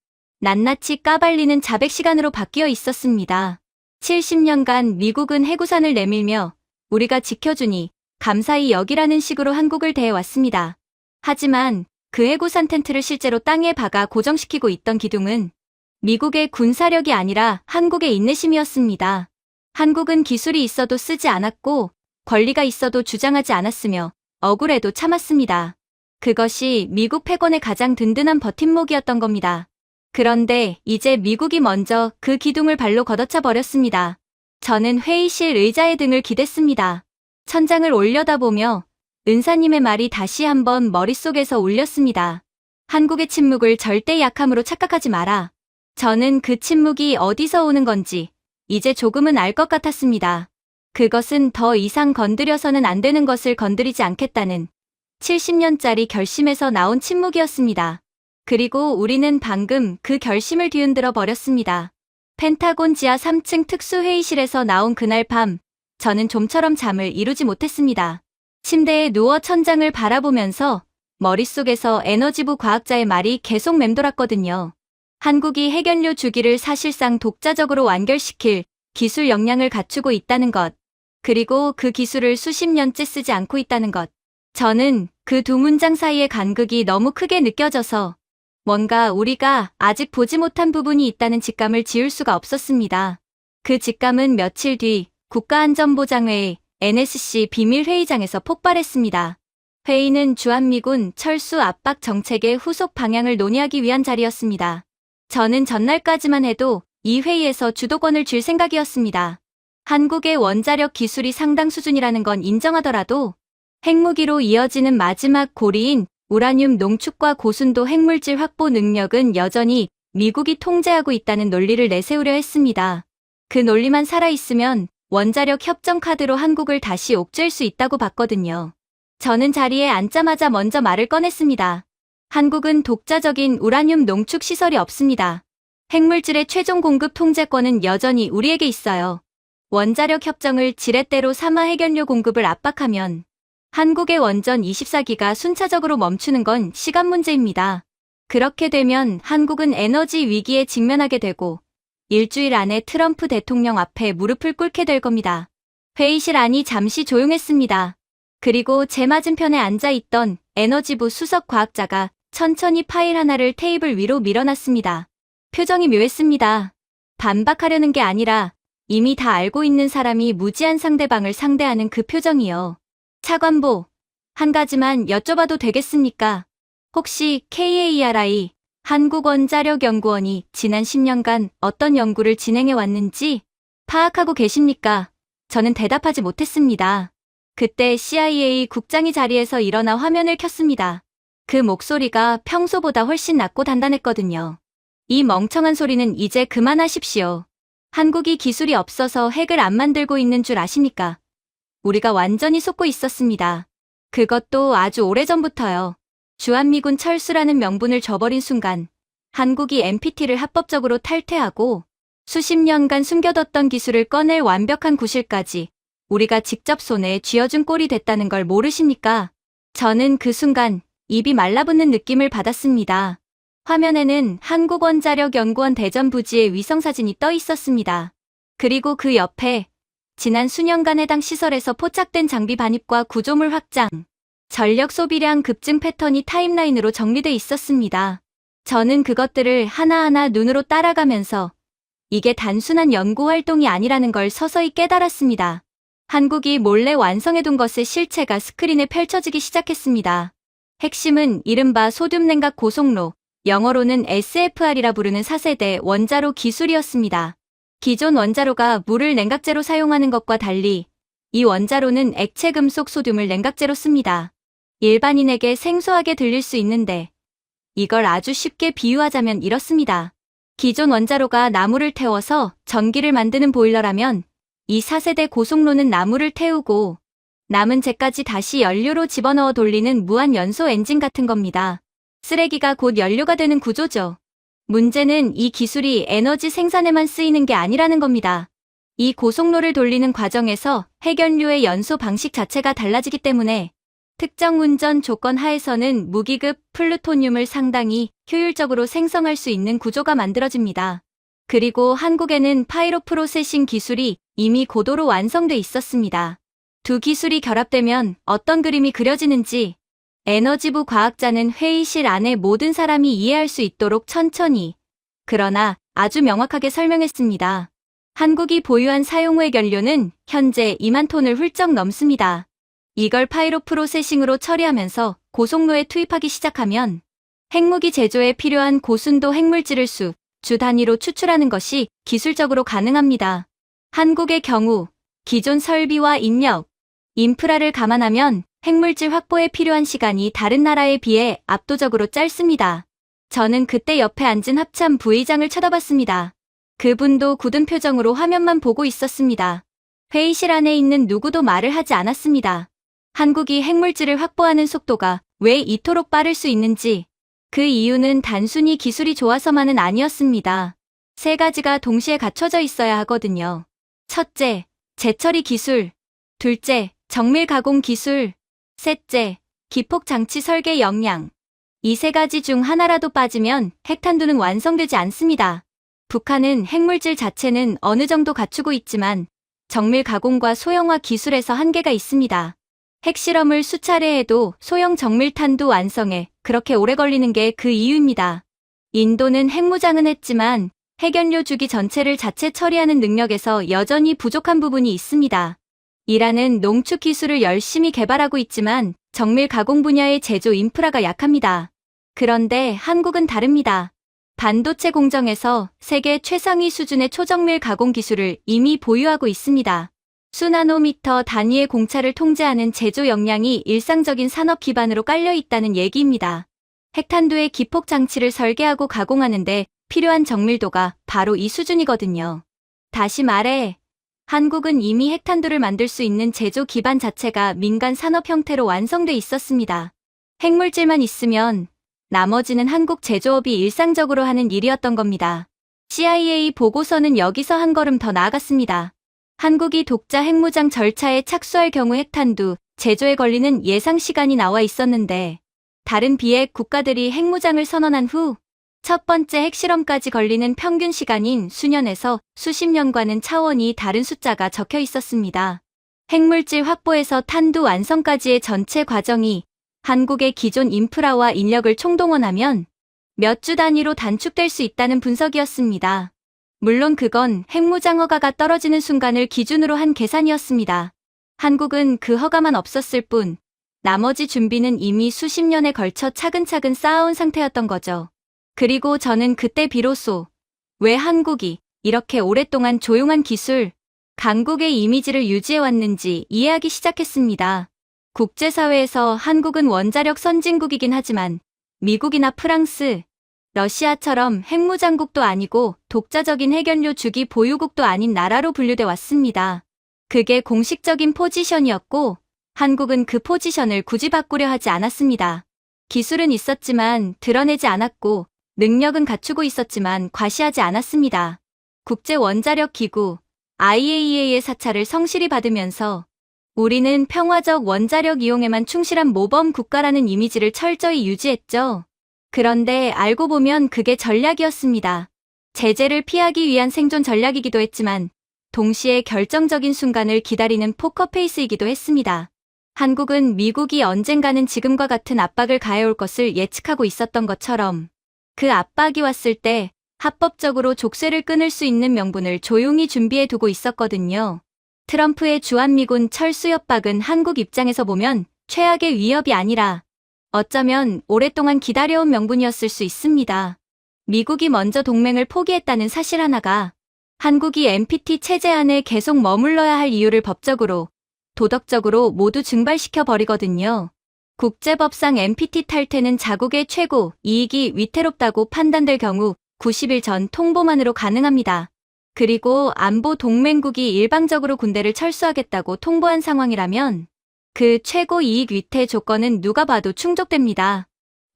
낱낱이 까발리는 자백 시간으로 바뀌어 있었습니다. 70년간 미국은 해구산을 내밀며 우리가 지켜주니 감사히 여기라는 식으로 한국을 대해왔습니다. 하지만 그 해구산 텐트를 실제로 땅에 박아 고정시키고 있던 기둥은 미국의 군사력이 아니라 한국의 인내심이었습니다. 한국은 기술이 있어도 쓰지 않았고 권리가 있어도 주장하지 않았으며 억울해도 참았습니다. 그것이 미국 패권의 가장 든든한 버팀목이었던 겁니다. 그런데 이제 미국이 먼저 그 기둥을 발로 걷어차 버렸습니다. 저는 회의실 의자의 등을 기댔습니다. 천장을 올려다보며 은사님의 말이 다시 한번 머릿속에서 울렸습니다. 한국의 침묵을 절대 약함으로 착각하지 마라. 저는 그 침묵이 어디서 오는 건지 이제 조금은 알 것 같았습니다. 그것은 더 이상 건드려서는 안 되는 것을 건드리지 않겠다는 70년짜리 결심에서 나온 침묵이었습니다. 그리고 우리는 방금 그 결심을 뒤흔들어 버렸습니다. 펜타곤 지하 3층 특수회의실에서 나온 그날 밤, 저는 좀처럼 잠을 이루지 못했습니다. 침대에 누워 천장을 바라보면서 머릿속에서 에너지부 과학자의 말이 계속 맴돌았거든요. 한국이 핵연료 주기를 사실상 독자적으로 완결시킬 기술 역량을 갖추고 있다는 것, 그리고 그 기술을 수십 년째 쓰지 않고 있다는 것. 저는 그 두 문장 사이의 간극이 너무 크게 느껴져서 뭔가 우리가 아직 보지 못한 부분이 있다는 직감을 지울 수가 없었습니다. 그 직감은 며칠 뒤 국가안전보장회의 NSC 비밀회의장에서 폭발했습니다. 회의는 주한미군 철수 압박 정책의 후속 방향을 논의하기 위한 자리였습니다. 저는 전날까지만 해도 이 회의에서 주도권을 쥘 생각이었습니다. 한국의 원자력 기술이 상당 수준이라는 건 인정하더라도 핵무기로 이어지는 마지막 고리인 우라늄 농축과 고순도 핵물질 확보 능력은 여전히 미국이 통제하고 있다는 논리를 내세우려 했습니다. 그 논리만 살아있으면 원자력 협정 카드로 한국을 다시 옥죄일 수 있다고 봤거든요. 저는 자리에 앉자마자 먼저 말을 꺼냈습니다. 한국은 독자적인 우라늄 농축 시설이 없습니다. 핵물질의 최종 공급 통제권은 여전히 우리에게 있어요. 원자력 협정을 지렛대로 삼아 핵연료 공급을 압박하면 한국의 원전 24기가 순차적으로 멈추는 건 시간 문제입니다. 그렇게 되면 한국은 에너지 위기에 직면하게 되고 일주일 안에 트럼프 대통령 앞에 무릎을 꿇게 될 겁니다. 회의실 안이 잠시 조용했습니다. 그리고 제 맞은편에 앉아있던 에너지부 수석 과학자가 천천히 파일 하나를 테이블 위로 밀어놨습니다. 표정이 묘했습니다. 반박하려는 게 아니라 이미 다 알고 있는 사람이 무지한 상대방을 상대하는 그 표정이요. 차관보, 한 가지만 여쭤봐도 되겠습니까? 혹시 KARI, 한국원자력연구원이 지난 10년간 어떤 연구를 진행해 왔는지 파악하고 계십니까? 저는 대답하지 못했습니다. 그때 CIA 국장이 자리에서 일어나 화면을 켰습니다. 그 목소리가 평소보다 훨씬 낮고 단단했거든요. 이 멍청한 소리는 이제 그만하십시오. 한국이 기술이 없어서 핵을 안 만들고 있는 줄 아십니까? 우리가 완전히 속고 있었습니다. 그것도 아주 오래전부터요. 주한미군 철수라는 명분을 저버린 순간 한국이 NPT를 합법적으로 탈퇴하고 수십 년간 숨겨뒀던 기술을 꺼낼 완벽한 구실까지 우리가 직접 손에 쥐어준 꼴이 됐다는 걸 모르십니까? 저는 그 순간 입이 말라붙는 느낌을 받았습니다. 화면에는 한국원자력연구원 대전 부지의 위성사진이 떠 있었습니다. 그리고 그 옆에 지난 수년간 해당 시설에서 포착된 장비 반입과 구조물 확장, 전력 소비량 급증 패턴이 타임라인으로 정리돼 있었습니다. 저는 그것들을 하나하나 눈으로 따라가면서 이게 단순한 연구 활동이 아니라는 걸 서서히 깨달았습니다. 한국이 몰래 완성해둔 것의 실체가 스크린에 펼쳐지기 시작했습니다. 핵심은 이른바 소듐 냉각 고속로, 영어로는 SFR이라 부르는 4세대 원자로 기술이었습니다. 기존 원자로가 물을 냉각제로 사용하는 것과 달리 이 원자로는 액체 금속 소듐을 냉각제로 씁니다. 일반인에게 생소하게 들릴 수 있는데 이걸 아주 쉽게 비유하자면 이렇습니다. 기존 원자로가 나무를 태워서 전기를 만드는 보일러라면 이 4세대 고속로는 나무를 태우고 남은 재까지 다시 연료로 집어넣어 돌리는 무한 연소 엔진 같은 겁니다. 쓰레기가 곧 연료가 되는 구조죠. 문제는 이 기술이 에너지 생산에만 쓰이는 게 아니라는 겁니다. 이 고속로를 돌리는 과정에서 핵연료의 연소 방식 자체가 달라지기 때문에 특정 운전 조건 하에서는 무기급 플루토늄을 상당히 효율적으로 생성할 수 있는 구조가 만들어집니다. 그리고 한국에는 파이로 프로세싱 기술이 이미 고도로 완성돼 있었습니다. 두 기술이 결합되면 어떤 그림이 그려지는지 에너지부 과학자는 회의실 안에 모든 사람이 이해할 수 있도록 천천히, 그러나 아주 명확하게 설명했습니다. 한국이 보유한 사용 후 연료는 현재 2만 톤을 훌쩍 넘습니다. 이걸 파이로 프로세싱으로 처리하면서 고속로에 투입하기 시작하면 핵무기 제조에 필요한 고순도 핵물질을 주 단위로 추출하는 것이 기술적으로 가능합니다. 한국의 경우 기존 설비와 인력, 인프라를 감안하면 핵물질 확보에 필요한 시간이 다른 나라에 비해 압도적으로 짧습니다. 저는 그때 옆에 앉은 합참 부의장을 쳐다봤습니다. 그분도 굳은 표정으로 화면만 보고 있었습니다. 회의실 안에 있는 누구도 말을 하지 않았습니다. 한국이 핵물질을 확보하는 속도가 왜 이토록 빠를 수 있는지, 그 이유는 단순히 기술이 좋아서만은 아니었습니다. 세 가지가 동시에 갖춰져 있어야 하거든요. 첫째, 재처리 기술. 둘째, 정밀 가공 기술. 셋째, 기폭 장치 설계 역량. 이 세 가지 중 하나라도 빠지면 핵탄두는 완성되지 않습니다. 북한은 핵물질 자체는 어느 정도 갖추고 있지만 정밀 가공과 소형화 기술에서 한계가 있습니다. 핵실험을 수차례 해도 소형 정밀탄두 완성에 그렇게 오래 걸리는 게 그 이유입니다. 인도는 핵무장은 했지만 핵연료 주기 전체를 자체 처리하는 능력에서 여전히 부족한 부분이 있습니다. 이란은 농축 기술을 열심히 개발하고 있지만 정밀 가공 분야의 제조 인프라가 약합니다. 그런데 한국은 다릅니다. 반도체 공정에서 세계 최상위 수준의 초정밀 가공 기술을 이미 보유하고 있습니다. 수나노미터 단위의 공차를 통제하는 제조 역량이 일상적인 산업 기반으로 깔려 있다는 얘기입니다. 핵탄두의 기폭 장치를 설계하고 가공하는데 필요한 정밀도가 바로 이 수준이거든요. 다시 말해, 한국은 이미 핵탄두를 만들 수 있는 제조 기반 자체가 민간 산업 형태로 완성돼 있었습니다. 핵물질만 있으면 나머지는 한국 제조업이 일상적으로 하는 일이었던 겁니다. CIA 보고서는 여기서 한 걸음 더 나아갔습니다. 한국이 독자 핵무장 절차에 착수할 경우 핵탄두 제조에 걸리는 예상 시간이 나와 있었는데, 다른 비핵 국가들이 핵무장을 선언한 후 첫 번째 핵실험까지 걸리는 평균 시간인 수년에서 수십 년과는 차원이 다른 숫자가 적혀 있었습니다. 핵물질 확보에서 탄두 완성까지의 전체 과정이 한국의 기존 인프라와 인력을 총동원하면 몇 주 단위로 단축될 수 있다는 분석이었습니다. 물론 그건 핵무장 허가가 떨어지는 순간을 기준으로 한 계산이었습니다. 한국은 그 허가만 없었을 뿐 나머지 준비는 이미 수십 년에 걸쳐 차근차근 쌓아온 상태였던 거죠. 그리고 저는 그때 비로소 왜 한국이 이렇게 오랫동안 조용한 기술, 강국의 이미지를 유지해왔는지 이해하기 시작했습니다. 국제사회에서 한국은 원자력 선진국이긴 하지만 미국이나 프랑스, 러시아처럼 핵무장국도 아니고 독자적인 핵연료 주기 보유국도 아닌 나라로 분류돼 왔습니다. 그게 공식적인 포지션이었고 한국은 그 포지션을 굳이 바꾸려 하지 않았습니다. 기술은 있었지만 드러내지 않았고 능력은 갖추고 있었지만 과시하지 않았습니다. 국제원자력기구 IAEA의 사찰을 성실히 받으면서 우리는 평화적 원자력 이용에만 충실한 모범 국가라는 이미지를 철저히 유지했죠. 그런데 알고 보면 그게 전략이었습니다. 제재를 피하기 위한 생존 전략이기도 했지만 동시에 결정적인 순간을 기다리는 포커페이스이기도 했습니다. 한국은 미국이 언젠가는 지금과 같은 압박을 가해올 것을 예측하고 있었던 것처럼 그 압박이 왔을 때 합법적으로 족쇄를 끊을 수 있는 명분을 조용히 준비해 두고 있었거든요. 트럼프의 주한미군 철수 협박은 한국 입장에서 보면 최악의 위협이 아니라 어쩌면 오랫동안 기다려온 명분이었을 수 있습니다. 미국이 먼저 동맹을 포기했다는 사실 하나가 한국이 NPT 체제 안에 계속 머물러야 할 이유를 법적으로, 도덕적으로 모두 증발시켜 버리거든요. 국제법상 NPT 탈퇴는 자국의 최고 이익이 위태롭다고 판단될 경우 90일 전 통보만으로 가능합니다. 그리고 안보 동맹국이 일방적으로 군대를 철수하겠다고 통보한 상황이라면 그 최고 이익 위태 조건은 누가 봐도 충족됩니다.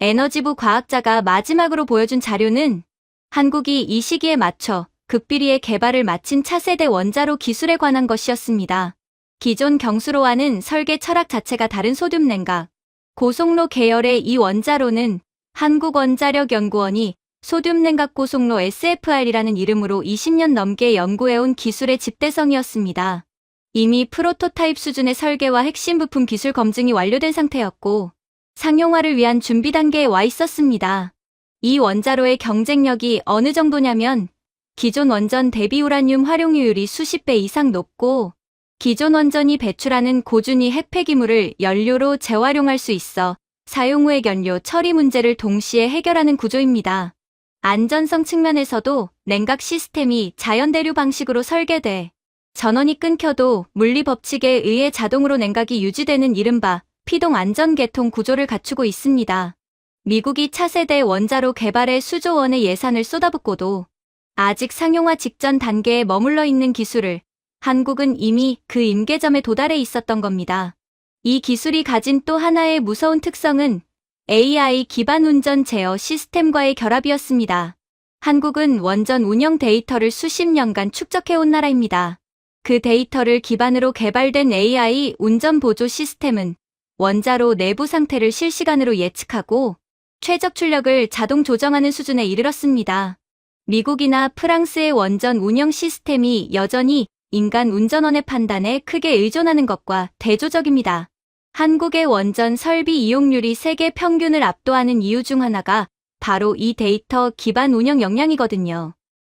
에너지부 과학자가 마지막으로 보여준 자료는 한국이 이 시기에 맞춰 극비리의 개발을 마친 차세대 원자로 기술에 관한 것이었습니다. 기존 경수로와는 설계 철학 자체가 다른 소듐 냉각, 고속로 계열의 이 원자로는 한국원자력연구원이 소듐 냉각 고속로 SFR이라는 이름으로 20년 넘게 연구해온 기술의 집대성이었습니다. 이미 프로토타입 수준의 설계와 핵심 부품 기술 검증이 완료된 상태였고 상용화를 위한 준비 단계에 와 있었습니다. 이 원자로의 경쟁력이 어느 정도냐면 기존 원전 대비 우라늄 활용효율이 수십 배 이상 높고 기존 원전이 배출하는 고준위 핵 폐기물을 연료로 재활용할 수 있어 사용 후 핵연료 처리 문제를 동시에 해결하는 구조입니다. 안전성 측면에서도 냉각 시스템이 자연대류 방식으로 설계돼 전원이 끊겨도 물리 법칙에 의해 자동으로 냉각이 유지되는 이른바 피동 안전계통 구조를 갖추고 있습니다. 미국이 차세대 원자로 개발에 수조 원의 예산을 쏟아붓고도 아직 상용화 직전 단계에 머물러 있는 기술을 한국은 이미 그 임계점에 도달해 있었던 겁니다. 이 기술이 가진 또 하나의 무서운 특성은 AI 기반 운전 제어 시스템과의 결합이었습니다. 한국은 원전 운영 데이터를 수십 년간 축적해온 나라입니다. 그 데이터를 기반으로 개발된 AI 운전 보조 시스템은 원자로 내부 상태를 실시간으로 예측하고 최적 출력을 자동 조정하는 수준에 이르렀습니다. 미국이나 프랑스의 원전 운영 시스템이 여전히 인간 운전원의 판단에 크게 의존하는 것과 대조적입니다. 한국의 원전 설비 이용률이 세계 평균을 압도하는 이유 중 하나가 바로 이 데이터 기반 운영 역량이거든요.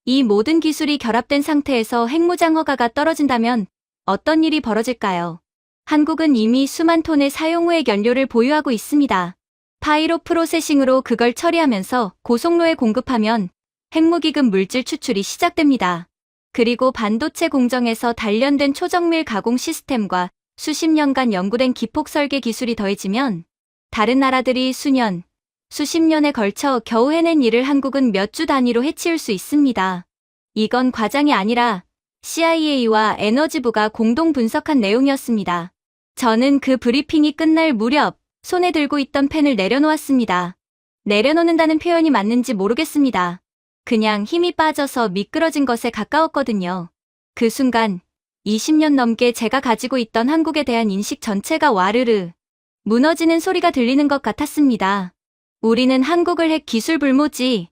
이 모든 기술이 결합된 상태에서 핵무장 허가가 떨어진다면 어떤 일이 벌어질까요? 한국은 이미 수만 톤의 사용 후 핵연료를 보유하고 있습니다. 파이로 프로세싱으로 그걸 처리하면서 고속로에 공급하면 핵무기급 물질 추출이 시작됩니다. 그리고 반도체 공정에서 단련된 초정밀 가공 시스템과 수십 년간 연구된 기폭 설계 기술이 더해지면 다른 나라들이 수년, 수십 년에 걸쳐 겨우 해낸 일을 한국은 몇 주 단위로 해치울 수 있습니다. 이건 과장이 아니라 CIA와 에너지부가 공동 분석한 내용이었습니다. 저는 그 브리핑이 끝날 무렵 손에 들고 있던 펜을 내려놓았습니다. 내려놓는다는 표현이 맞는지 모르겠습니다. 그냥 힘이 빠져서 미끄러진 것에 가까웠거든요. 그 순간 20년 넘게 제가 가지고 있던 한국에 대한 인식 전체가 와르르 무너지는 소리가 들리는 것 같았습니다. 우리는 한국을 핵 기술 불모지,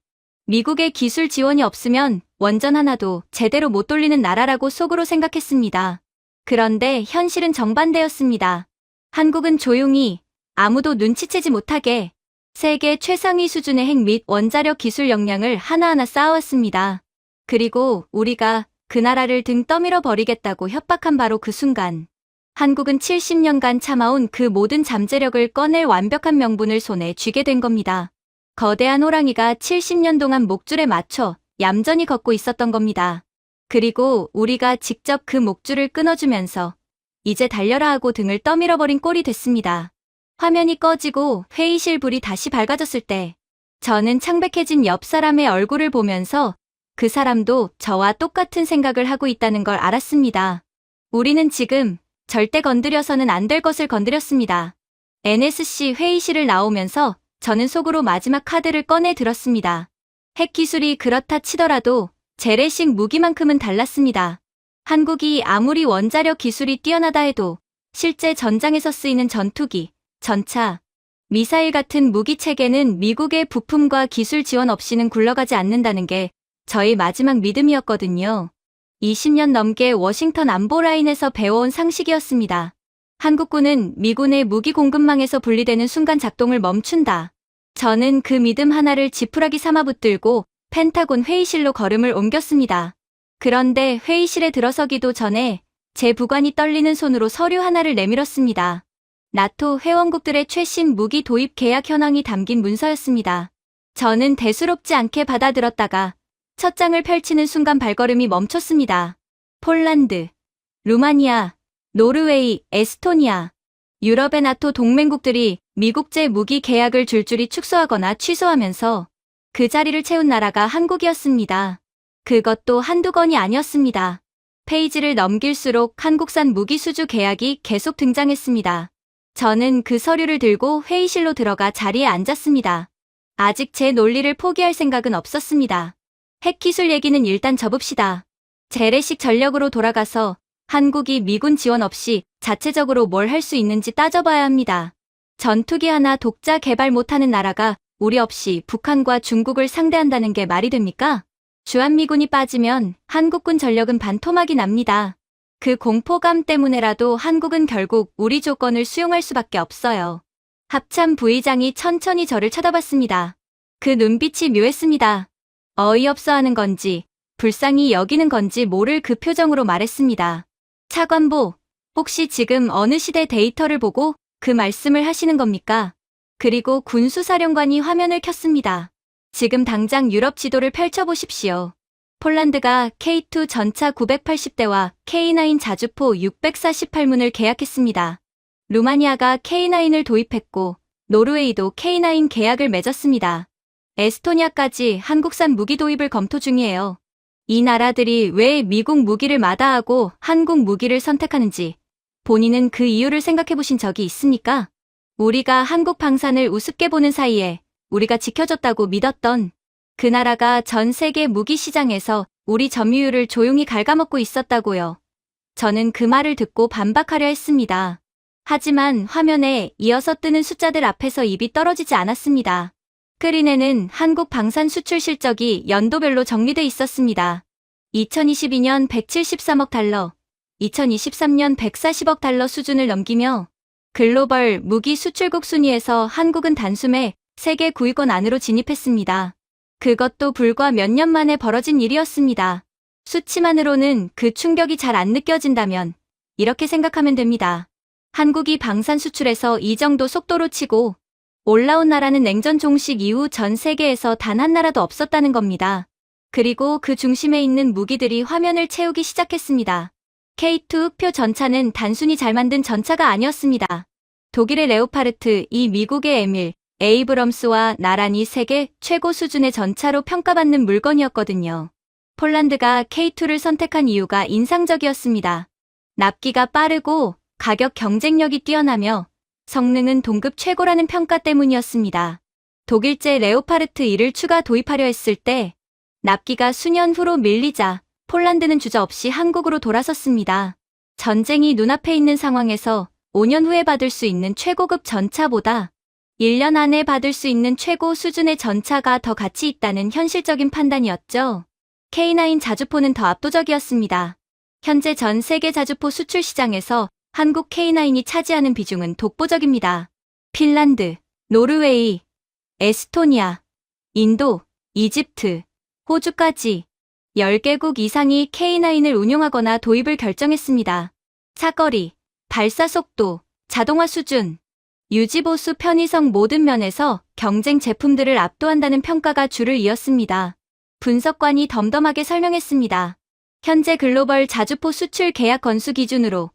미국의 기술 지원이 없으면 원전 하나도 제대로 못 돌리는 나라라고 속으로 생각했습니다. 그런데 현실은 정반대였습니다. 한국은 조용히 아무도 눈치채지 못하게 세계 최상위 수준의 핵 및 원자력 기술 역량을 하나하나 쌓아왔습니다. 그리고 우리가 그 나라를 등 떠밀어 버리겠다고 협박한 바로 그 순간 한국은 70년간 참아온 그 모든 잠재력을 꺼낼 완벽한 명분을 손에 쥐게 된 겁니다. 거대한 호랑이가 70년 동안 목줄에 맞춰 얌전히 걷고 있었던 겁니다. 그리고 우리가 직접 그 목줄을 끊어주면서 이제 달려라 하고 등을 떠밀어버린 꼴이 됐습니다. 화면이 꺼지고 회의실 불이 다시 밝아졌을 때 저는 창백해진 옆 사람의 얼굴을 보면서 그 사람도 저와 똑같은 생각을 하고 있다는 걸 알았습니다. 우리는 지금 절대 건드려서는 안 될 것을 건드렸습니다. NSC 회의실을 나오면서 저는 속으로 마지막 카드를 꺼내 들었습니다. 핵 기술이 그렇다 치더라도 재래식 무기만큼은 달랐습니다. 한국이 아무리 원자력 기술이 뛰어나다 해도 실제 전장에서 쓰이는 전투기, 전차, 미사일 같은 무기 체계는 미국의 부품과 기술 지원 없이는 굴러가지 않는다는 게 저의 마지막 믿음이었거든요. 20년 넘게 워싱턴 안보라인에서 배워온 상식이었습니다. 한국군은 미군의 무기 공급망에서 분리되는 순간 작동을 멈춘다. 저는 그 믿음 하나를 지푸라기 삼아 붙들고 펜타곤 회의실로 걸음을 옮겼습니다. 그런데 회의실에 들어서기도 전에 제 부관이 떨리는 손으로 서류 하나를 내밀었습니다. 나토 회원국들의 최신 무기 도입 계약 현황이 담긴 문서였습니다. 저는 대수롭지 않게 받아들었다가 첫 장을 펼치는 순간 발걸음이 멈췄습니다. 폴란드, 루마니아, 노르웨이, 에스토니아, 유럽의 나토 동맹국들이 미국제 무기 계약을 줄줄이 축소하거나 취소하면서 그 자리를 채운 나라가 한국이었습니다. 그것도 한두 건이 아니었습니다. 페이지를 넘길수록 한국산 무기 수주 계약이 계속 등장했습니다. 저는 그 서류를 들고 회의실로 들어가 자리에 앉았습니다. 아직 제 논리를 포기할 생각은 없었습니다. 핵기술 얘기는 일단 접읍시다. 재래식 전력으로 돌아가서 한국이 미군 지원 없이 자체적으로 뭘 할 수 있는지 따져봐야 합니다. 전투기 하나 독자 개발 못하는 나라가 우리 없이 북한과 중국을 상대한다는 게 말이 됩니까? 주한미군이 빠지면 한국군 전력은 반토막이 납니다. 그 공포감 때문에라도 한국은 결국 우리 조건을 수용할 수밖에 없어요. 합참 부의장이 천천히 저를 쳐다봤습니다. 그 눈빛이 묘했습니다. 어이없어 하는 건지 불쌍히 여기는 건지 모를 그 표정으로 말했습니다. 차관보, 혹시 지금 어느 시대 데이터를 보고 그 말씀을 하시는 겁니까? 그리고 군수사령관이 화면을 켰습니다. 지금 당장 유럽 지도를 펼쳐보십시오. 폴란드가 K2 전차 980대와 K9 자주포 648문을 계약했습니다. 루마니아가 K9을 도입했고 노르웨이도 K9 계약을 맺었습니다. 에스토니아까지 한국산 무기 도입을 검토 중이에요. 이 나라들이 왜 미국 무기를 마다하고 한국 무기를 선택하는지 본인은 그 이유를 생각해 보신 적이 있습니까? 우리가 한국 방산을 우습게 보는 사이에 우리가 지켜줬다고 믿었던 그 나라가 전 세계 무기 시장에서 우리 점유율을 조용히 갉아먹고 있었다고요. 저는 그 말을 듣고 반박하려 했습니다. 하지만 화면에 이어서 뜨는 숫자들 앞에서 입이 떨어지지 않았습니다. 스크린에는 한국 방산 수출 실적이 연도별로 정리돼 있었습니다. 2022년 173억 달러, 2023년 140억 달러 수준을 넘기며 글로벌 무기 수출국 순위에서 한국은 단숨에 세계 9위권 안으로 진입했습니다. 그것도 불과 몇 년 만에 벌어진 일이었습니다. 수치만으로는 그 충격이 잘 안 느껴진다면 이렇게 생각하면 됩니다. 한국이 방산 수출에서 이 정도 속도로 치고 올라온 나라는 냉전 종식 이후 전 세계에서 단 한 나라도 없었다는 겁니다. 그리고 그 중심에 있는 무기들이 화면을 채우기 시작했습니다. K2 흑표 전차는 단순히 잘 만든 전차가 아니었습니다. 독일의 레오파르트, 미국의 에밀, 에이브럼스와 나란히 세계 최고 수준의 전차로 평가받는 물건이었거든요. 폴란드가 K2를 선택한 이유가 인상적이었습니다. 납기가 빠르고 가격 경쟁력이 뛰어나며 성능은 동급 최고라는 평가 때문이었습니다. 독일제 레오파르트 2를 추가 도입하려 했을 때 납기가 수년 후로 밀리자 폴란드는 주저없이 한국으로 돌아섰습니다. 전쟁이 눈앞에 있는 상황에서 5년 후에 받을 수 있는 최고급 전차보다 1년 안에 받을 수 있는 최고 수준의 전차가 더 가치 있다는 현실적인 판단이었죠. K9 자주포는 더 압도적이었습니다. 현재 전 세계 자주포 수출 시장에서 한국 K9이 차지하는 비중은 독보적입니다. 핀란드, 노르웨이, 에스토니아, 인도, 이집트, 호주까지 10개국 이상이 K9을 운용하거나 도입을 결정했습니다. 차거리, 발사 속도, 자동화 수준, 유지보수 편의성 모든 면에서 경쟁 제품들을 압도한다는 평가가 줄을 이었습니다. 분석관이 덤덤하게 설명했습니다. 현재 글로벌 자주포 수출 계약 건수 기준으로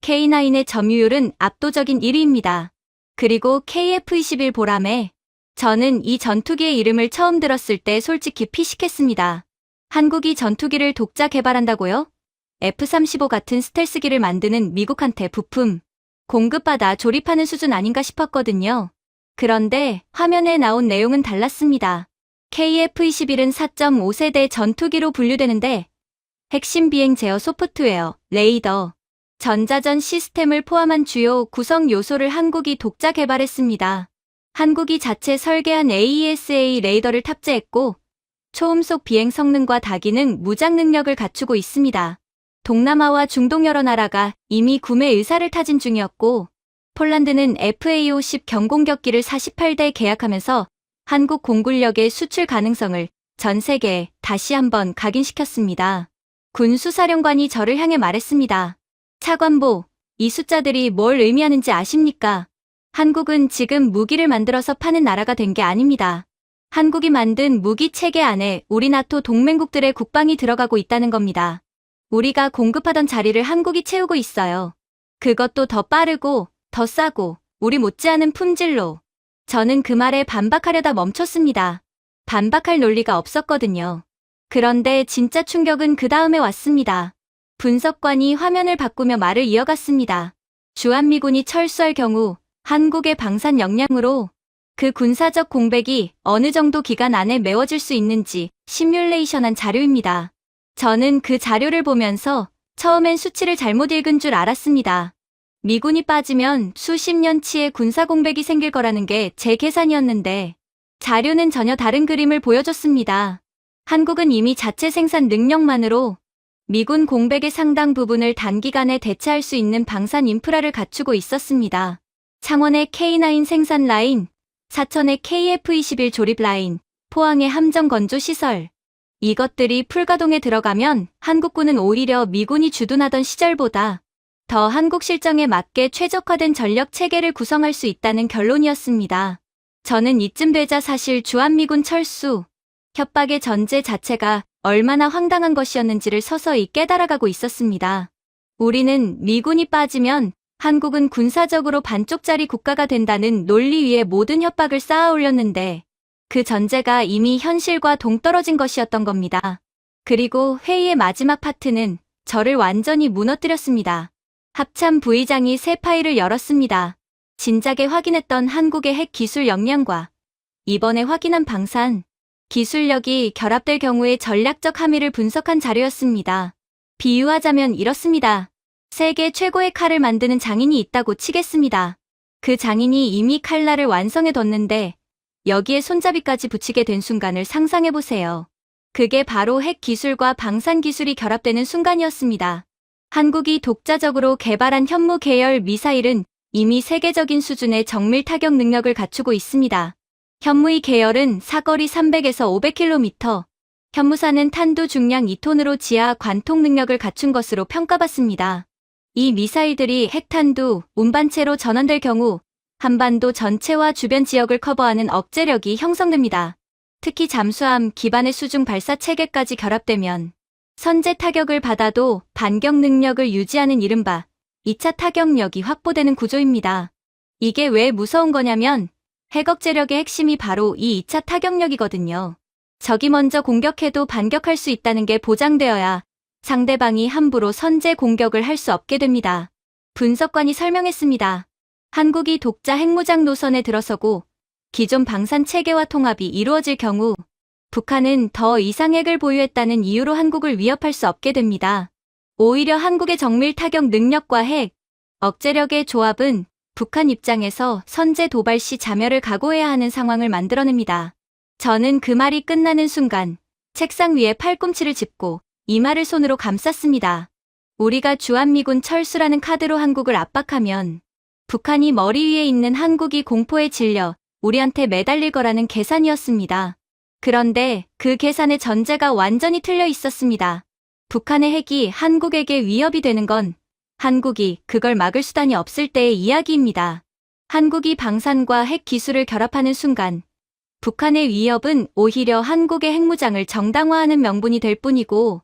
K9의 점유율은 압도적인 1위입니다. 그리고 KF-21 보람에 저는 이 전투기의 이름을 처음 들었을 때 솔직히 피식했습니다. 한국이 전투기를 독자 개발한다고요? F-35 같은 스텔스기를 만드는 미국한테 부품 공급받아 조립하는 수준 아닌가 싶었거든요. 그런데 화면에 나온 내용은 달랐습니다. KF-21은 4.5세대 전투기로 분류되는데 핵심 비행 제어 소프트웨어, 레이더, 전자전 시스템을 포함한 주요 구성 요소를 한국이 독자 개발했습니다. 한국이 자체 설계한 AESA 레이더를 탑재했고 초음속 비행 성능과 다기능 무장 능력을 갖추고 있습니다. 동남아와 중동 여러 나라가 이미 구매 의사를 타진 중이었고 폴란드는 FA-50 경공격기를 48대 계약하면서 한국 공군력의 수출 가능성을 전 세계에 다시 한번 각인시켰습니다. 군수사령관이 저를 향해 말했습니다. 차관보, 이 숫자들이 뭘 의미하는지 아십니까? 한국은 지금 무기를 만들어서 파는 나라가 된 게 아닙니다. 한국이 만든 무기 체계 안에 우리 나토 동맹국들의 국방이 들어가고 있다는 겁니다. 우리가 공급하던 자리를 한국이 채우고 있어요. 그것도 더 빠르고 더 싸고 우리 못지않은 품질로. 저는 그 말에 반박하려다 멈췄습니다. 반박할 논리가 없었거든요. 그런데 진짜 충격은 그 다음에 왔습니다. 분석관이 화면을 바꾸며 말을 이어갔습니다. 주한미군이 철수할 경우 한국의 방산 역량으로 그 군사적 공백이 어느 정도 기간 안에 메워질 수 있는지 시뮬레이션한 자료입니다. 저는 그 자료를 보면서 처음엔 수치를 잘못 읽은 줄 알았습니다. 미군이 빠지면 수십 년치의 군사 공백이 생길 거라는 게 제 계산이었는데 자료는 전혀 다른 그림을 보여줬습니다. 한국은 이미 자체 생산 능력만으로 미군 공백의 상당 부분을 단기간에 대체할 수 있는 방산 인프라를 갖추고 있었습니다. 창원의 K9 생산 라인, 사천의 KF-21 조립 라인, 포항의 함정 건조 시설. 이것들이 풀가동에 들어가면 한국군은 오히려 미군이 주둔하던 시절보다 더 한국 실정에 맞게 최적화된 전력 체계를 구성할 수 있다는 결론이었습니다. 저는 이쯤 되자 사실 주한미군 철수, 협박의 전제 자체가 얼마나 황당한 것이었는지를 서서히 깨달아가고 있었습니다. 우리는 미군이 빠지면 한국은 군사적으로 반쪽짜리 국가가 된다는 논리 위에 모든 협박을 쌓아 올렸는데 그 전제가 이미 현실과 동떨어진 것이었던 겁니다. 그리고 회의의 마지막 파트는 저를 완전히 무너뜨렸습니다. 합참 부의장이 새 파일을 열었습니다. 진작에 확인했던 한국의 핵 기술 역량과 이번에 확인한 방산 기술력이 결합될 경우의 전략적 함의를 분석한 자료였습니다. 비유하자면 이렇습니다. 세계 최고의 칼을 만드는 장인이 있다고 치겠습니다. 그 장인이 이미 칼날을 완성해뒀는데 여기에 손잡이까지 붙이게 된 순간을 상상해보세요. 그게 바로 핵 기술과 방산 기술이 결합되는 순간이었습니다. 한국이 독자적으로 개발한 현무 계열 미사일은 이미 세계적인 수준의 정밀 타격 능력을 갖추고 있습니다. 현무의 계열은 사거리 300에서 500km, 현무사는 탄두 중량 2톤으로 지하 관통 능력을 갖춘 것으로 평가받습니다. 이 미사일들이 핵탄두, 운반체로 전환될 경우 한반도 전체와 주변 지역을 커버하는 억제력이 형성됩니다. 특히 잠수함 기반의 수중 발사 체계까지 결합되면 선제 타격을 받아도 반격 능력을 유지하는 이른바 2차 타격력이 확보되는 구조입니다. 이게 왜 무서운 거냐면 핵억제력의 핵심이 바로 이 2차 타격력이거든요. 적이 먼저 공격해도 반격할 수 있다는 게 보장되어야 상대방이 함부로 선제 공격을 할 수 없게 됩니다. 분석관이 설명했습니다. 한국이 독자 핵무장 노선에 들어서고 기존 방산 체계와 통합이 이루어질 경우 북한은 더 이상 핵을 보유했다는 이유로 한국을 위협할 수 없게 됩니다. 오히려 한국의 정밀 타격 능력과 핵, 억제력의 조합은 북한 입장에서 선제 도발 시 자멸을 각오해야 하는 상황을 만들어냅니다. 저는 그 말이 끝나는 순간 책상 위에 팔꿈치를 짚고 이마를 손으로 감쌌습니다. 우리가 주한미군 철수라는 카드로 한국을 압박하면 북한이 머리 위에 있는 한국이 공포에 질려 우리한테 매달릴 거라는 계산이었습니다. 그런데 그 계산의 전제가 완전히 틀려 있었습니다. 북한의 핵이 한국에게 위협이 되는 건 한국이 그걸 막을 수단이 없을 때의 이야기입니다. 한국이 방산과 핵 기술을 결합하는 순간 북한의 위협은 오히려 한국의 핵무장을 정당화하는 명분이 될 뿐이고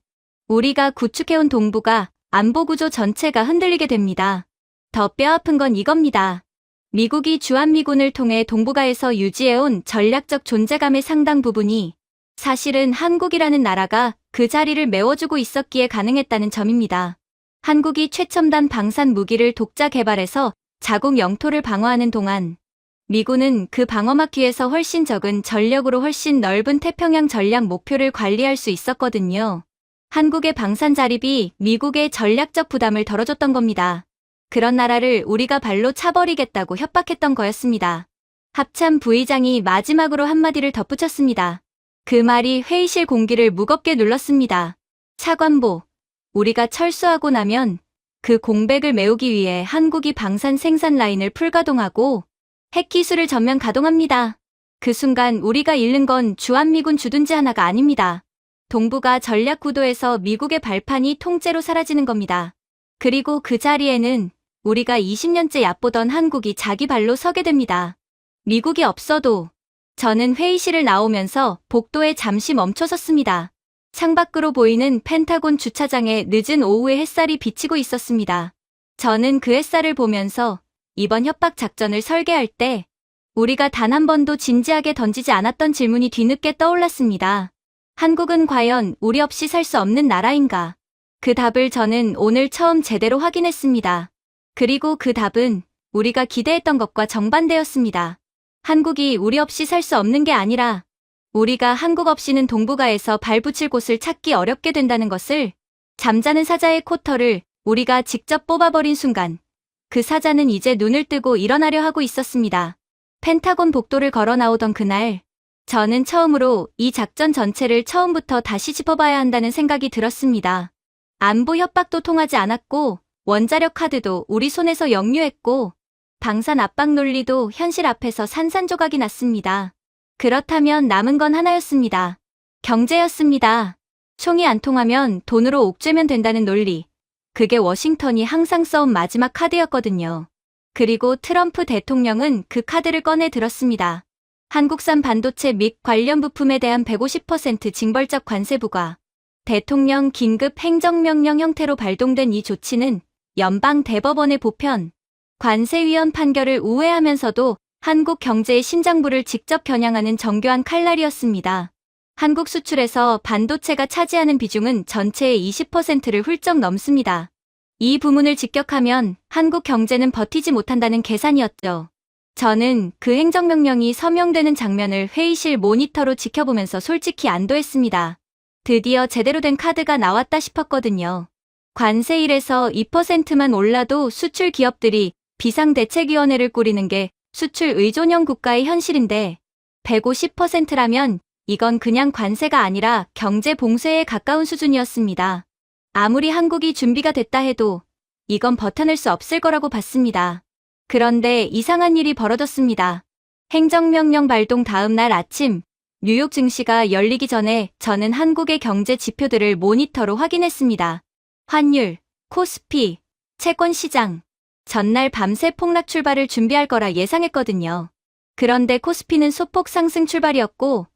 우리가 구축해온 동북아 안보구조 전체가 흔들리게 됩니다. 더 뼈아픈 건 이겁니다. 미국이 주한미군을 통해 동북아에서 유지해온 전략적 존재감의 상당 부분이 사실은 한국이라는 나라가 그 자리를 메워주고 있었기에 가능했다는 점입니다. 한국이 최첨단 방산 무기를 독자 개발해서 자국 영토를 방어하는 동안 미군은 그 방어막 뒤에서 훨씬 적은 전력으로 훨씬 넓은 태평양 전략 목표를 관리할 수 있었거든요. 한국의 방산 자립이 미국의 전략적 부담을 덜어줬던 겁니다. 그런 나라를 우리가 발로 차버리겠다고 협박했던 거였습니다. 합참 부의장이 마지막으로 한마디를 덧붙였습니다. 그 말이 회의실 공기를 무겁게 눌렀습니다. 차관보, 우리가 철수하고 나면 그 공백을 메우기 위해 한국이 방산 생산 라인을 풀가동하고 핵기술을 전면 가동합니다. 그 순간 우리가 잃는 건 주한미군 주둔지 하나가 아닙니다. 동북아 전략 구도에서 미국의 발판이 통째로 사라지는 겁니다. 그리고 그 자리에는 우리가 20년째 얕보던 한국이 자기 발로 서게 됩니다. 미국이 없어도 저는 회의실을 나오면서 복도에 잠시 멈춰섰습니다. 창밖으로 보이는 펜타곤 주차장에 늦은 오후의 햇살이 비치고 있었습니다. 저는 그 햇살을 보면서 이번 협박 작전을 설계할 때 우리가 단 한 번도 진지하게 던지지 않았던 질문이 뒤늦게 떠올랐습니다. 한국은 과연 우리 없이 살 수 없는 나라인가? 그 답을 저는 오늘 처음 제대로 확인했습니다. 그리고 그 답은 우리가 기대했던 것과 정반대였습니다. 한국이 우리 없이 살 수 없는 게 아니라 우리가 한국 없이는 동북아에서 발붙일 곳을 찾기 어렵게 된다는 것을 잠자는 사자의 코털을 우리가 직접 뽑아버린 순간 그 사자는 이제 눈을 뜨고 일어나려 하고 있었습니다. 펜타곤 복도를 걸어 나오던 그날 저는 처음으로 이 작전 전체를 처음부터 다시 짚어봐야 한다는 생각이 들었습니다. 안보 협박도 통하지 않았고 원자력 카드도 우리 손에서 역류했고 방산 압박 논리도 현실 앞에서 산산조각이 났습니다. 그렇다면 남은 건 하나였습니다. 경제였습니다. 총이 안 통하면 돈으로 옥죄면 된다는 논리. 그게 워싱턴이 항상 써온 마지막 카드였거든요. 그리고 트럼프 대통령은 그 카드를 꺼내 들었습니다. 한국산 반도체 및 관련 부품에 대한 150% 징벌적 관세 부과. 대통령 긴급 행정명령 형태로 발동된 이 조치는 연방 대법원의 보편, 관세위원 판결을 우회하면서도 한국 경제의 심장부를 직접 겨냥하는 정교한 칼날이었습니다. 한국 수출에서 반도체가 차지하는 비중은 전체의 20%를 훌쩍 넘습니다. 이 부문을 직격하면 한국 경제는 버티지 못한다는 계산이었죠. 저는 그 행정명령이 서명되는 장면을 회의실 모니터로 지켜보면서 솔직히 안도했습니다. 드디어 제대로 된 카드가 나왔다 싶었거든요. 관세 1에서 2%만 올라도 수출 기업들이 비상대책위원회를 꾸리는 게 수출 의존형 국가의 현실인데 150%라면 이건 그냥 관세가 아니라 경제 봉쇄에 가까운 수준이었습니다. 아무리 한국이 준비가 됐다 해도 이건 버텨낼 수 없을 거라고 봤습니다. 그런데 이상한 일이 벌어졌습니다. 행정명령 발동 다음 날 아침 뉴욕 증시가 열리기 전에 저는 한국의 경제 지표들을 모니터로 확인했습니다. 환율, 코스피, 채권 시장, 전날 밤새 폭락 출발을 준비할 거라 예상했거든요. 그런데 코스피는 소폭 상승 출발이었고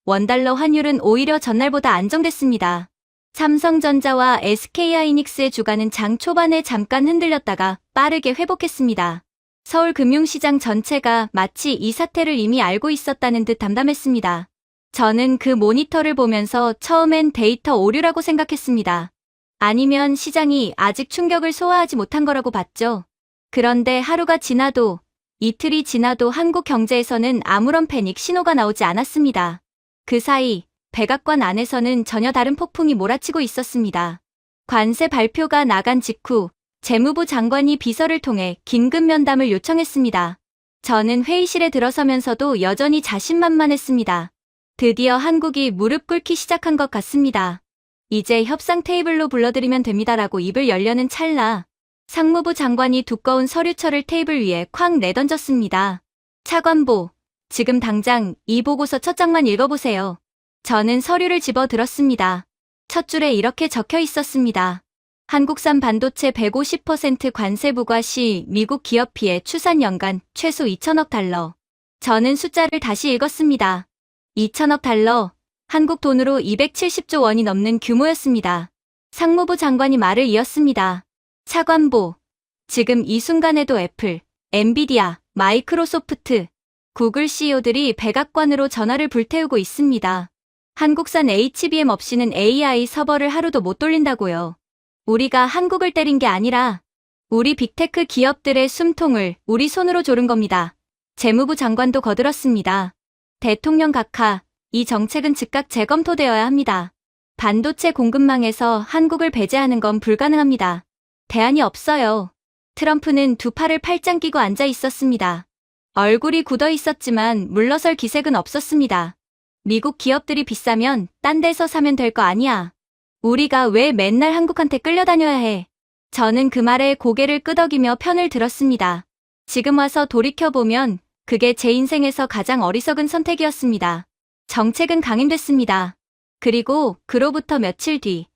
원달러 환율은 오히려 전날보다 안정됐습니다. 삼성전자와 SK하이닉스의 주가는 장 초반에 잠깐 흔들렸다가 빠르게 회복했습니다. 서울 금융시장 전체가 마치 이 사태를 이미 알고 있었다는 듯 담담했습니다. 저는 그 모니터를 보면서 처음엔 데이터 오류라고 생각했습니다. 아니면 시장이 아직 충격을 소화하지 못한 거라고 봤죠. 그런데 하루가 지나도 이틀이 지나도 한국 경제에서는 아무런 패닉 신호가 나오지 않았습니다. 그 사이 백악관 안에서는 전혀 다른 폭풍이 몰아치고 있었습니다. 관세 발표가 나간 직후 재무부 장관이 비서를 통해 긴급 면담을 요청했습니다. 저는 회의실에 들어서면서도 여전히 자신만만했습니다. 드디어 한국이 무릎 꿇기 시작한 것 같습니다. 이제 협상 테이블로 불러들이면 됩니다라고 입을 열려는 찰나 상무부 장관이 두꺼운 서류철을 테이블 위에 쾅 내던졌습니다. 차관보, 지금 당장 이 보고서 첫 장만 읽어보세요. 저는 서류를 집어 들었습니다. 첫 줄에 이렇게 적혀 있었습니다. 한국산 반도체 150% 관세 부과 시 미국 기업 피해 추산 연간 최소 2천억 달러. 저는 숫자를 다시 읽었습니다. 2천억 달러, 한국 돈으로 270조 원이 넘는 규모였습니다. 상무부 장관이 말을 이었습니다. 차관보, 지금 이 순간에도 애플, 엔비디아, 마이크로소프트, 구글 CEO들이 백악관으로 전화를 불태우고 있습니다. 한국산 HBM 없이는 AI 서버를 하루도 못 돌린다고요. 우리가 한국을 때린 게 아니라 우리 빅테크 기업들의 숨통을 우리 손으로 조른 겁니다. 재무부 장관도 거들었습니다. 대통령 각하, 이 정책은 즉각 재검토되어야 합니다. 반도체 공급망에서 한국을 배제하는 건 불가능합니다. 대안이 없어요. 트럼프는 두 팔을 팔짱 끼고 앉아 있었습니다. 얼굴이 굳어 있었지만 물러설 기색은 없었습니다. 미국 기업들이 비싸면 딴 데서 사면 될 거 아니야. 우리가 왜 맨날 한국한테 끌려다녀야 해. 저는 그 말에 고개를 끄덕이며 편을 들었습니다. 지금 와서 돌이켜보면 그게 제 인생에서 가장 어리석은 선택이었습니다. 정책은 강행됐습니다. 그리고 그로부터 며칠 뒤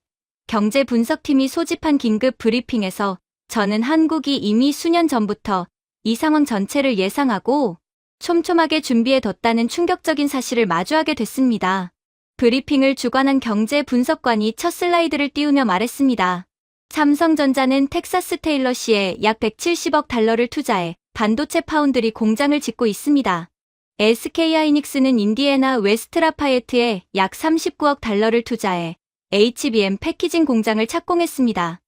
경제 분석팀이 소집한 긴급 브리핑에서 저는 한국이 이미 수년 전부터 이 상황 전체를 예상하고 촘촘하게 준비해뒀다는 충격적인 사실을 마주하게 됐습니다. 브리핑을 주관한 경제 분석관이 첫 슬라이드를 띄우며 말했습니다. 삼성전자는 텍사스 테일러시에 약 170억 달러를 투자해 반도체 파운드리 공장을 짓고 있습니다. SK하이닉스는 인디애나 웨스트라파예트에 약 39억 달러를 투자해 HBM 패키징 공장을 착공했습니다.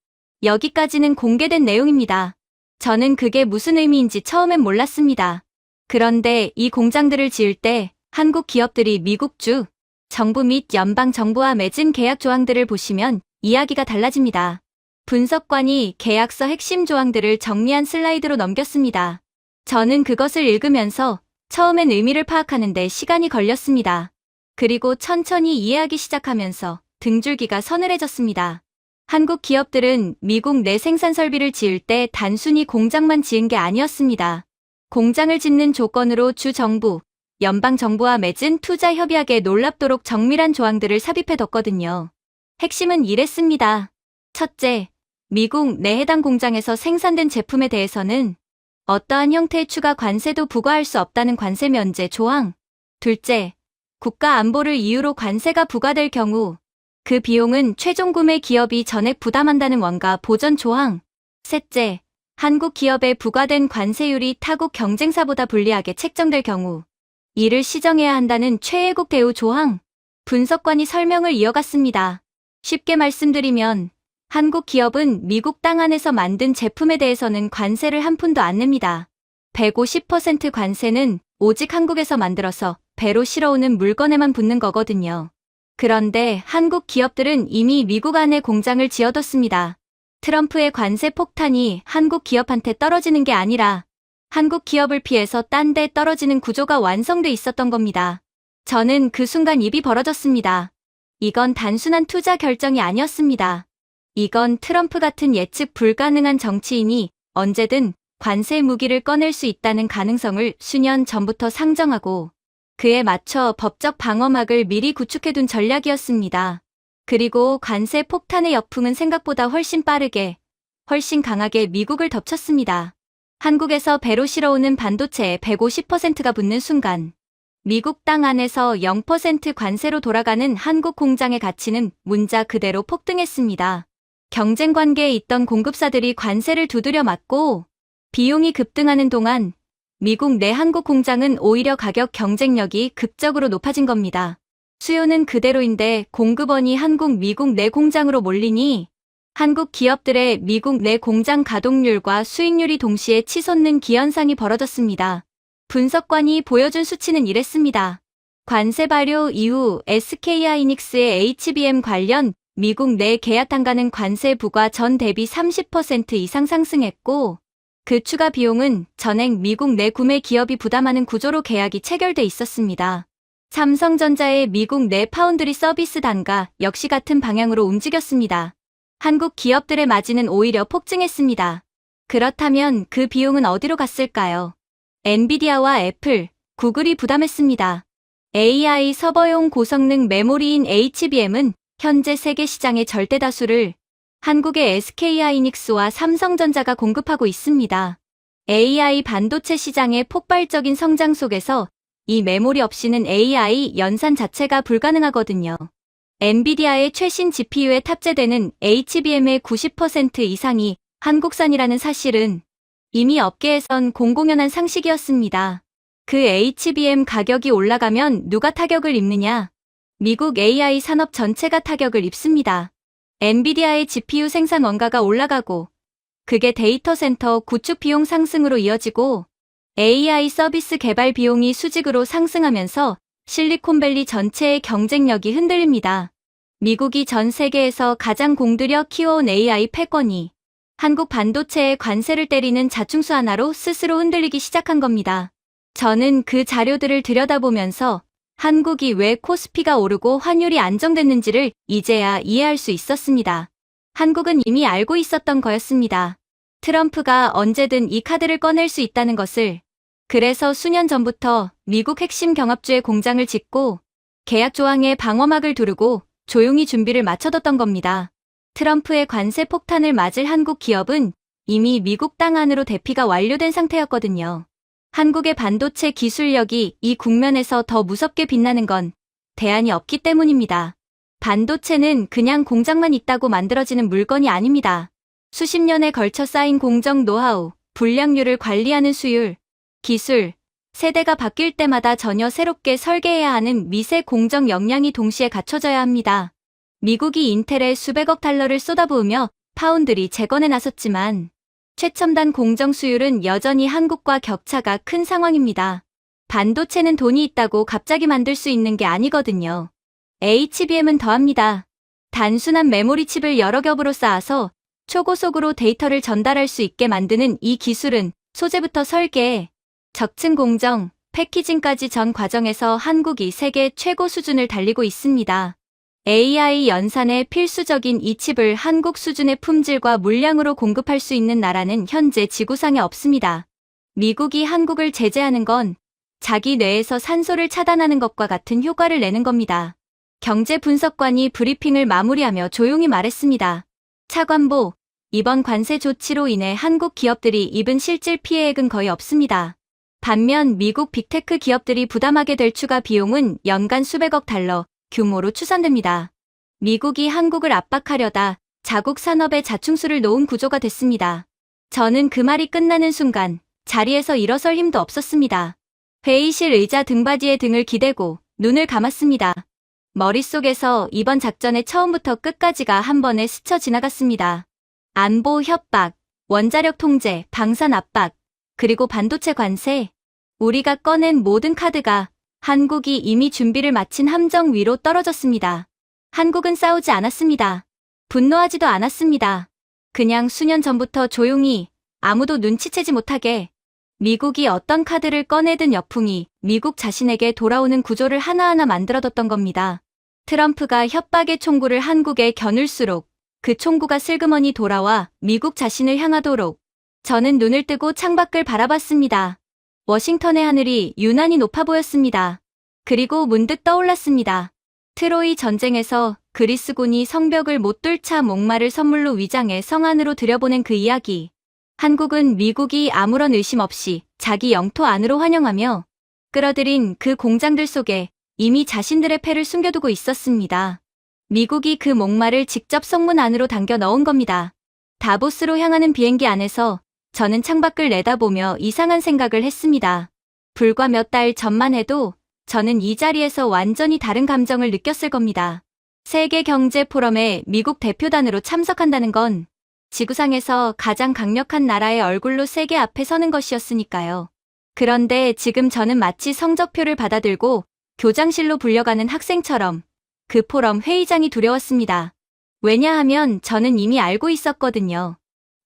여기까지는 공개된 내용입니다. 저는 그게 무슨 의미인지 처음엔 몰랐습니다. 그런데 이 공장들을 지을 때 한국 기업들이 미국주 정부 및 연방정부와 맺은 계약 조항들을 보시면 이야기가 달라집니다. 분석관이 계약서 핵심 조항들을 정리한 슬라이드로 넘겼습니다. 저는 그것을 읽으면서 처음엔 의미를 파악하는데 시간이 걸렸습니다. 그리고 천천히 이해하기 시작하면서 등줄기가 서늘해졌습니다. 한국 기업들은 미국 내 생산 설비를 지을 때 단순히 공장만 지은 게 아니었습니다. 공장을 짓는 조건으로 주 정부, 연방 정부와 맺은 투자 협약에 놀랍도록 정밀한 조항들을 삽입해뒀거든요. 핵심은 이랬습니다. 첫째, 미국 내 해당 공장에서 생산된 제품에 대해서는 어떠한 형태의 추가 관세도 부과할 수 없다는 관세 면제 조항. 둘째, 국가 안보를 이유로 관세가 부과될 경우 그 비용은 최종 구매 기업이 전액 부담한다는 원가 보전 조항. 셋째, 한국 기업에 부과된 관세율이 타국 경쟁사보다 불리하게 책정될 경우 이를 시정해야 한다는 최애국 대우 조항. 분석관이 설명을 이어갔습니다. 쉽게 말씀드리면 한국 기업은 미국 땅 안에서 만든 제품에 대해서는 관세를 한 푼도 안 냅니다. 150% 관세는 오직 한국에서 만들어서 배로 실어오는 물건에만 붙는 거거든요. 그런데 한국 기업들은 이미 미국 안에 공장을 지어뒀습니다. 트럼프의 관세 폭탄이 한국 기업한테 떨어지는 게 아니라 한국 기업을 피해서 딴 데 떨어지는 구조가 완성돼 있었던 겁니다. 저는 그 순간 입이 벌어졌습니다. 이건 단순한 투자 결정이 아니었습니다. 이건 트럼프 같은 예측 불가능한 정치인이 언제든 관세 무기를 꺼낼 수 있다는 가능성을 수년 전부터 상정하고 그에 맞춰 법적 방어막을 미리 구축해둔 전략이었습니다. 그리고 관세 폭탄의 역풍은 생각보다 훨씬 빠르게, 훨씬 강하게 미국을 덮쳤습니다. 한국에서 배로 실어오는 반도체의 150%가 붙는 순간 미국 땅 안에서 0% 관세로 돌아가는 한국 공장의 가치는 문자 그대로 폭등했습니다. 경쟁 관계에 있던 공급사들이 관세를 두드려 맞고 비용이 급등하는 동안 미국 내 한국 공장은 오히려 가격 경쟁력이 극적으로 높아진 겁니다. 수요는 그대로인데 공급원이 미국 내 공장으로 몰리니 한국 기업들의 미국 내 공장 가동률과 수익률이 동시에 치솟는 기현상이 벌어졌습니다. 분석관이 보여준 수치는 이랬습니다. 관세 발효 이후 SK하이닉스의 HBM 관련 미국 내 계약 단가는 관세 부과 전 대비 30% 이상 상승했고 그 추가 비용은 전액 미국 내 구매 기업이 부담하는 구조로 계약이 체결돼 있었습니다. 삼성전자의 미국 내 파운드리 서비스 단가 역시 같은 방향으로 움직였습니다. 한국 기업들의 마진은 오히려 폭증했습니다. 그렇다면 그 비용은 어디로 갔을까요? 엔비디아와 애플, 구글이 부담했습니다. AI 서버용 고성능 메모리인 HBM은 현재 세계 시장의 절대 다수를 한국의 SK하이닉스와 삼성전자가 공급하고 있습니다. AI 반도체 시장의 폭발적인 성장 속에서 이 메모리 없이는 AI 연산 자체가 불가능하거든요. 엔비디아의 최신 GPU에 탑재되는 HBM의 90% 이상이 한국산이라는 사실은 이미 업계에선 공공연한 상식이었습니다. 그 HBM 가격이 올라가면 누가 타격을 입느냐? 미국 AI 산업 전체가 타격을 입습니다. 엔비디아의 GPU 생산 원가가 올라가고 그게 데이터 센터 구축 비용 상승으로 이어지고 AI 서비스 개발 비용이 수직으로 상승하면서 실리콘밸리 전체의 경쟁력이 흔들립니다. 미국이 전 세계에서 가장 공들여 키워온 AI 패권이 한국 반도체에 관세를 때리는 자충수 하나로 스스로 흔들리기 시작한 겁니다. 저는 그 자료들을 들여다보면서 한국이 왜 코스피가 오르고 환율이 안정됐는지를 이제야 이해할 수 있었습니다. 한국은 이미 알고 있었던 거였습니다. 트럼프가 언제든 이 카드를 꺼낼 수 있다는 것을. 그래서 수년 전부터 미국 핵심 경합주의 공장을 짓고 계약 조항에 방어막을 두르고 조용히 준비를 마쳐뒀던 겁니다. 트럼프의 관세 폭탄을 맞을 한국 기업은 이미 미국 땅 안으로 대피가 완료된 상태였거든요. 한국의 반도체 기술력이 이 국면에서 더 무섭게 빛나는 건 대안이 없기 때문입니다. 반도체는 그냥 공장만 있다고 만들어지는 물건이 아닙니다. 수십 년에 걸쳐 쌓인 공정 노하우, 불량률을 관리하는 수율, 기술, 세대가 바뀔 때마다 전혀 새롭게 설계해야 하는 미세 공정 역량이 동시에 갖춰져야 합니다. 미국이 인텔에 수백억 달러를 쏟아부으며 파운드리 재건에 나섰지만 최첨단 공정 수율은 여전히 한국과 격차가 큰 상황입니다. 반도체는 돈이 있다고 갑자기 만들 수 있는 게 아니거든요. HBM은 더합니다. 단순한 메모리 칩을 여러 겹으로 쌓아서 초고속으로 데이터를 전달할 수 있게 만드는 이 기술은 소재부터 설계, 적층 공정, 패키징까지 전 과정에서 한국이 세계 최고 수준을 달리고 있습니다. AI 연산에 필수적인 이 칩을 한국 수준의 품질과 물량으로 공급할 수 있는 나라는 현재 지구상에 없습니다. 미국이 한국을 제재하는 건 자기 뇌에서 산소를 차단하는 것과 같은 효과를 내는 겁니다. 경제 분석관이 브리핑을 마무리하며 조용히 말했습니다. 차관보, 이번 관세 조치로 인해 한국 기업들이 입은 실질 피해액은 거의 없습니다. 반면 미국 빅테크 기업들이 부담하게 될 추가 비용은 연간 수백억 달러 규모로 추산됩니다. 미국이 한국을 압박하려다 자국 산업에 자충수를 놓은 구조가 됐습니다. 저는 그 말이 끝나는 순간 자리에서 일어설 힘도 없었습니다. 회의실 의자 등받이에 등을 기대고 눈을 감았습니다. 머릿속에서 이번 작전의 처음부터 끝까지가 한 번에 스쳐 지나갔습니다. 안보 협박, 원자력 통제, 방산 압박, 그리고 반도체 관세. 우리가 꺼낸 모든 카드가 한국이 이미 준비를 마친 함정 위로 떨어졌습니다. 한국은 싸우지 않았습니다. 분노하지도 않았습니다. 그냥 수년 전부터 조용히 아무도 눈치채지 못하게 미국이 어떤 카드를 꺼내든 역풍이 미국 자신에게 돌아오는 구조를 하나하나 만들어뒀던 겁니다. 트럼프가 협박의 총구를 한국에 겨눌수록 그 총구가 슬그머니 돌아와 미국 자신을 향하도록 저는 눈을 뜨고 창밖을 바라봤습니다. 워싱턴의 하늘이 유난히 높아 보였습니다. 그리고 문득 떠올랐습니다. 트로이 전쟁에서 그리스군이 성벽을 못 뚫자 목마를 선물로 위장해 성 안으로 들여보낸 그 이야기. 한국은 미국이 아무런 의심 없이 자기 영토 안으로 환영하며 끌어들인 그 공장들 속에 이미 자신들의 패를 숨겨두고 있었습니다. 미국이 그 목마를 직접 성문 안으로 당겨 넣은 겁니다. 다보스로 향하는 비행기 안에서 저는 창밖을 내다보며 이상한 생각을 했습니다. 불과 몇 달 전만 해도 저는 이 자리에서 완전히 다른 감정을 느꼈을 겁니다. 세계경제포럼에 미국 대표단으로 참석한다는 건 지구상에서 가장 강력한 나라의 얼굴로 세계 앞에 서는 것이었으니까요. 그런데 지금 저는 마치 성적표를 받아들고 교장실로 불려가는 학생처럼 그 포럼 회의장이 두려웠습니다. 왜냐하면 저는 이미 알고 있었거든요.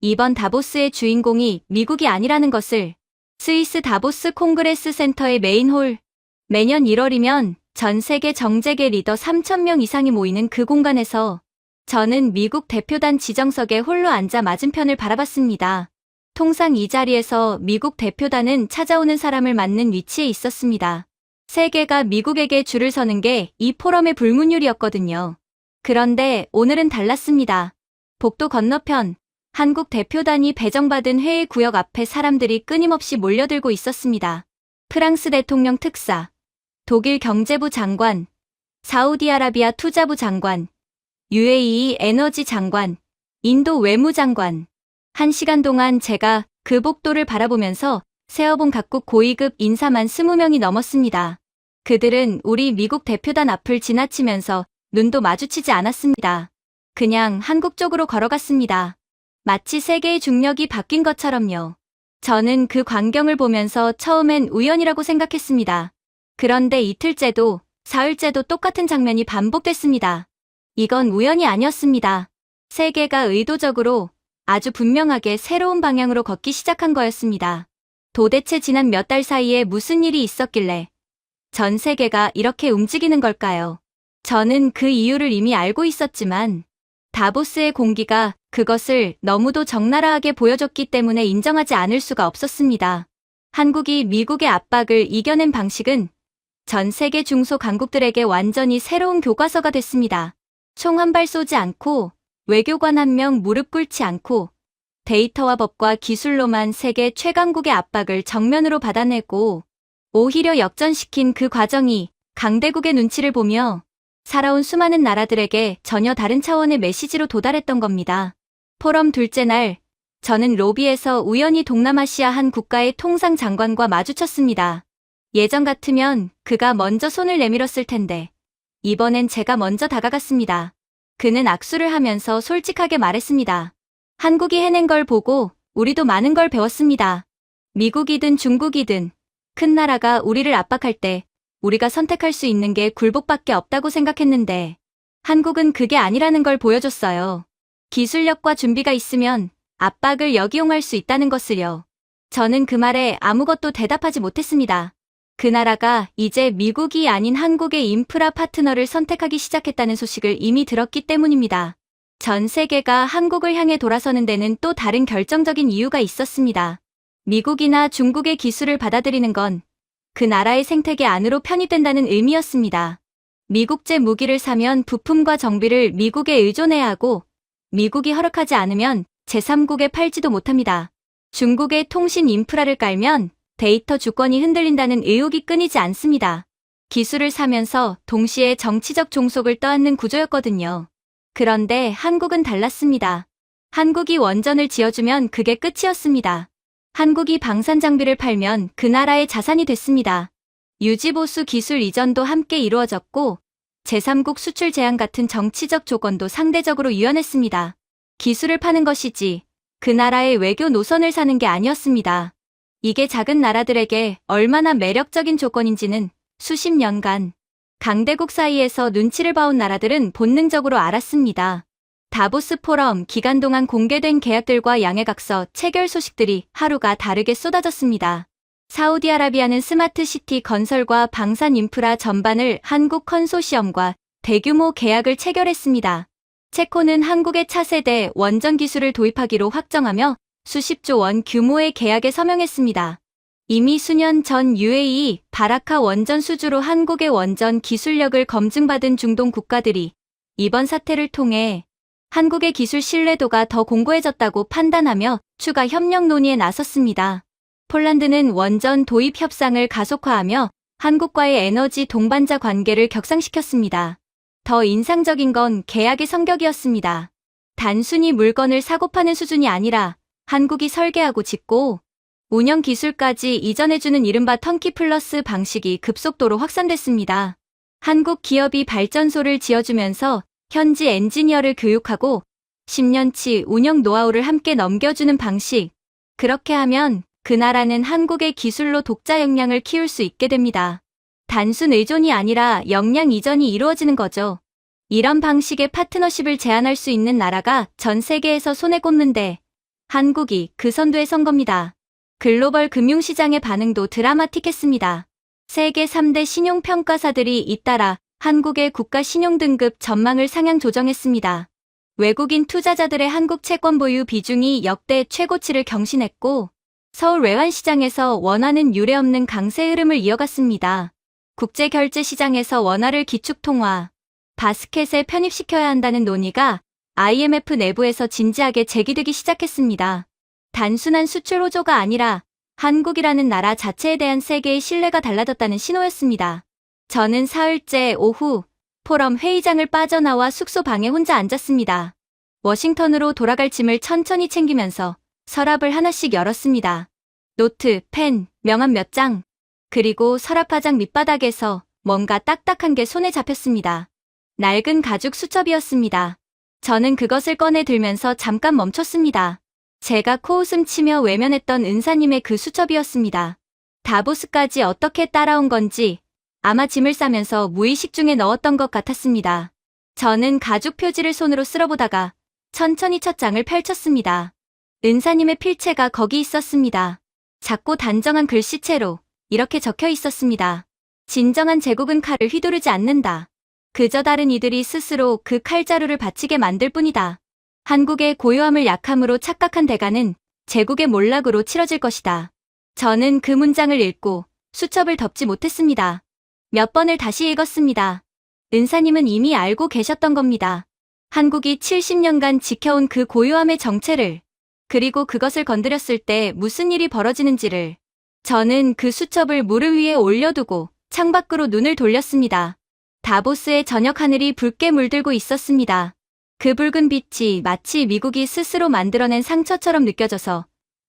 이번 다보스의 주인공이 미국이 아니라는 것을. 스위스 다보스 콩그레스 센터의 메인홀. 매년 1월이면 전 세계 정재계 리더 3,000명 이상이 모이는 그 공간에서 저는 미국 대표단 지정석에 홀로 앉아 맞은편을 바라봤습니다. 통상 이 자리에서 미국 대표단은 찾아오는 사람을 맞는 위치에 있었습니다. 세계가 미국에게 줄을 서는 게 이 포럼의 불문율이었거든요. 그런데 오늘은 달랐습니다. 복도 건너편 한국 대표단이 배정받은 회의 구역 앞에 사람들이 끊임없이 몰려들고 있었습니다. 프랑스 대통령 특사, 독일 경제부 장관, 사우디아라비아 투자부 장관, UAE 에너지 장관, 인도 외무장관. 1시간 동안 제가 그 복도를 바라보면서 세어본 각국 고위급 인사만 20명이 넘었습니다. 그들은 우리 미국 대표단 앞을 지나치면서 눈도 마주치지 않았습니다. 그냥 한국 쪽으로 걸어갔습니다. 마치 세계의 중력이 바뀐 것처럼요. 저는 그 광경을 보면서 처음엔 우연이라고 생각했습니다. 그런데 이틀째도 사흘째도 똑같은 장면이 반복됐습니다. 이건 우연이 아니었습니다. 세계가 의도적으로 아주 분명하게 새로운 방향으로 걷기 시작한 거였습니다. 도대체 지난 몇 달 사이에 무슨 일이 있었길래 전 세계가 이렇게 움직이는 걸까요? 저는 그 이유를 이미 알고 있었지만 다보스의 공기가 그것을 너무도 적나라하게 보여줬기 때문에 인정하지 않을 수가 없었습니다. 한국이 미국의 압박을 이겨낸 방식은 전 세계 중소강국들에게 완전히 새로운 교과서가 됐습니다. 총 한 발 쏘지 않고 외교관 한 명 무릎 꿇지 않고 데이터와 법과 기술로만 세계 최강국의 압박을 정면으로 받아내고 오히려 역전시킨 그 과정이 강대국의 눈치를 보며 살아온 수많은 나라들에게 전혀 다른 차원의 메시지로 도달했던 겁니다. 포럼 둘째 날, 저는 로비에서 우연히 동남아시아 한 국가의 통상 장관과 마주쳤습니다. 예전 같으면 그가 먼저 손을 내밀었을 텐데 이번엔 제가 먼저 다가갔습니다. 그는 악수를 하면서 솔직하게 말했습니다. 한국이 해낸 걸 보고 우리도 많은 걸 배웠습니다. 미국이든 중국이든 큰 나라가 우리를 압박할 때 우리가 선택할 수 있는 게 굴복밖에 없다고 생각했는데 한국은 그게 아니라는 걸 보여줬어요. 기술력과 준비가 있으면 압박을 역이용할 수 있다는 것을요. 저는 그 말에 아무것도 대답하지 못했습니다. 그 나라가 이제 미국이 아닌 한국의 인프라 파트너를 선택하기 시작했다는 소식을 이미 들었기 때문입니다. 전 세계가 한국을 향해 돌아서는 데는 또 다른 결정적인 이유가 있었습니다. 미국이나 중국의 기술을 받아들이는 건 그 나라의 생태계 안으로 편입된다는 의미였습니다. 미국제 무기를 사면 부품과 정비를 미국에 의존해야 하고 미국이 허락하지 않으면 제3국에 팔지도 못합니다. 중국의 통신 인프라를 깔면 데이터 주권이 흔들린다는 의혹이 끊이지 않습니다. 기술을 사면서 동시에 정치적 종속을 떠안는 구조였거든요. 그런데 한국은 달랐습니다. 한국이 원전을 지어주면 그게 끝이었습니다. 한국이 방산 장비를 팔면 그 나라의 자산이 됐습니다. 유지보수 기술 이전도 함께 이루어졌고 제3국 수출 제한 같은 정치적 조건도 상대적으로 유연했습니다. 기술을 파는 것이지 그 나라의 외교 노선을 사는 게 아니었습니다. 이게 작은 나라들에게 얼마나 매력적인 조건인지는 수십 년간 강대국 사이에서 눈치를 봐온 나라들은 본능적으로 알았습니다. 다보스 포럼 기간 동안 공개된 계약들과 양해각서, 체결 소식들이 하루가 다르게 쏟아졌습니다. 사우디아라비아는 스마트 시티 건설과 방산 인프라 전반을 한국 컨소시엄과 대규모 계약을 체결했습니다. 체코는 한국의 차세대 원전 기술을 도입하기로 확정하며 수십조 원 규모의 계약에 서명했습니다. 이미 수년 전 UAE 바라카 원전 수주로 한국의 원전 기술력을 검증받은 중동 국가들이 이번 사태를 통해 한국의 기술 신뢰도가 더 공고해졌다고 판단하며 추가 협력 논의에 나섰습니다. 폴란드는 원전 도입 협상을 가속화하며 한국과의 에너지 동반자 관계를 격상시켰습니다. 더 인상적인 건 계약의 성격이었습니다. 단순히 물건을 사고 파는 수준이 아니라 한국이 설계하고 짓고 운영 기술까지 이전해주는 이른바 턴키 플러스 방식이 급속도로 확산됐습니다. 한국 기업이 발전소를 지어주면서 현지 엔지니어를 교육하고 10년치 운영 노하우를 함께 넘겨주는 방식. 그렇게 하면 그 나라는 한국의 기술로 독자 역량을 키울 수 있게 됩니다. 단순 의존이 아니라 역량 이전이 이루어지는 거죠. 이런 방식의 파트너십을 제안할 수 있는 나라가 전 세계에서 손에 꼽는데 한국이 그 선두에 선 겁니다. 글로벌 금융시장의 반응도 드라마틱했습니다. 세계 3대 신용평가사들이 잇따라 한국의 국가 신용등급 전망을 상향 조정했습니다. 외국인 투자자들의 한국 채권 보유 비중이 역대 최고치를 경신했고 서울 외환시장에서 원화는 유례없는 강세 흐름을 이어갔습니다. 국제결제시장에서 원화를 기축통화, 바스켓에 편입시켜야 한다는 논의가 IMF 내부에서 진지하게 제기되기 시작했습니다. 단순한 수출 호조가 아니라 한국이라는 나라 자체에 대한 세계의 신뢰가 달라졌다는 신호였습니다. 저는 사흘째 오후 포럼 회의장을 빠져나와 숙소 방에 혼자 앉았습니다. 워싱턴으로 돌아갈 짐을 천천히 챙기면서 서랍을 하나씩 열었습니다. 노트, 펜, 명함 몇 장, 그리고 서랍화장 밑바닥에서 뭔가 딱딱한 게 손에 잡혔습니다. 낡은 가죽 수첩이었습니다. 저는 그것을 꺼내 들면서 잠깐 멈췄습니다. 제가 코웃음 치며 외면했던 은사님의 그 수첩이었습니다. 다보스까지 어떻게 따라온 건지 아마 짐을 싸면서 무의식 중에 넣었던 것 같았습니다. 저는 가죽 표지를 손으로 쓸어보다가 천천히 첫 장을 펼쳤습니다. 은사님의 필체가 거기 있었습니다. 작고 단정한 글씨체로 이렇게 적혀 있었습니다. 진정한 제국은 칼을 휘두르지 않는다. 그저 다른 이들이 스스로 그 칼자루를 바치게 만들 뿐이다. 한국의 고요함을 약함으로 착각한 대가는 제국의 몰락으로 치러질 것이다. 저는 그 문장을 읽고 수첩을 덮지 못했습니다. 몇 번을 다시 읽었습니다. 은사님은 이미 알고 계셨던 겁니다. 한국이 70년간 지켜온 그 고요함의 정체를, 그리고 그것을 건드렸을 때 무슨 일이 벌어지는지를. 저는 그 수첩을 무릎 위에 올려두고 창밖으로 눈을 돌렸습니다. 다보스의 저녁 하늘이 붉게 물들고 있었습니다. 그 붉은 빛이 마치 미국이 스스로 만들어낸 상처처럼 느껴져서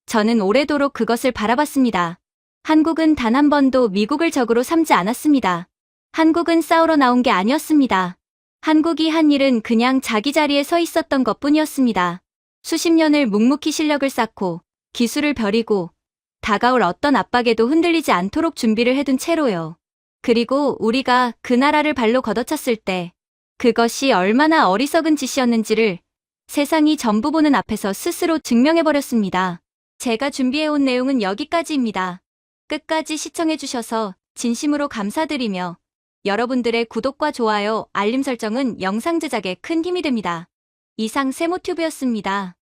저는 오래도록 그것을 바라봤습니다. 한국은 단 한 번도 미국을 적으로 삼지 않았습니다. 한국은 싸우러 나온 게 아니었습니다. 한국이 한 일은 그냥 자기 자리에 서 있었던 것뿐이었습니다. 수십 년을 묵묵히 실력을 쌓고 기술을 벼리고 다가올 어떤 압박에도 흔들리지 않도록 준비를 해둔 채로요. 그리고 우리가 그 나라를 발로 걷어찼을 때 그것이 얼마나 어리석은 짓이었는지를 세상이 전부 보는 앞에서 스스로 증명해버렸습니다. 제가 준비해온 내용은 여기까지입니다. 끝까지 시청해주셔서 진심으로 감사드리며 여러분들의 구독과 좋아요, 알림 설정은 영상 제작에 큰 힘이 됩니다. 이상 세모튜브였습니다.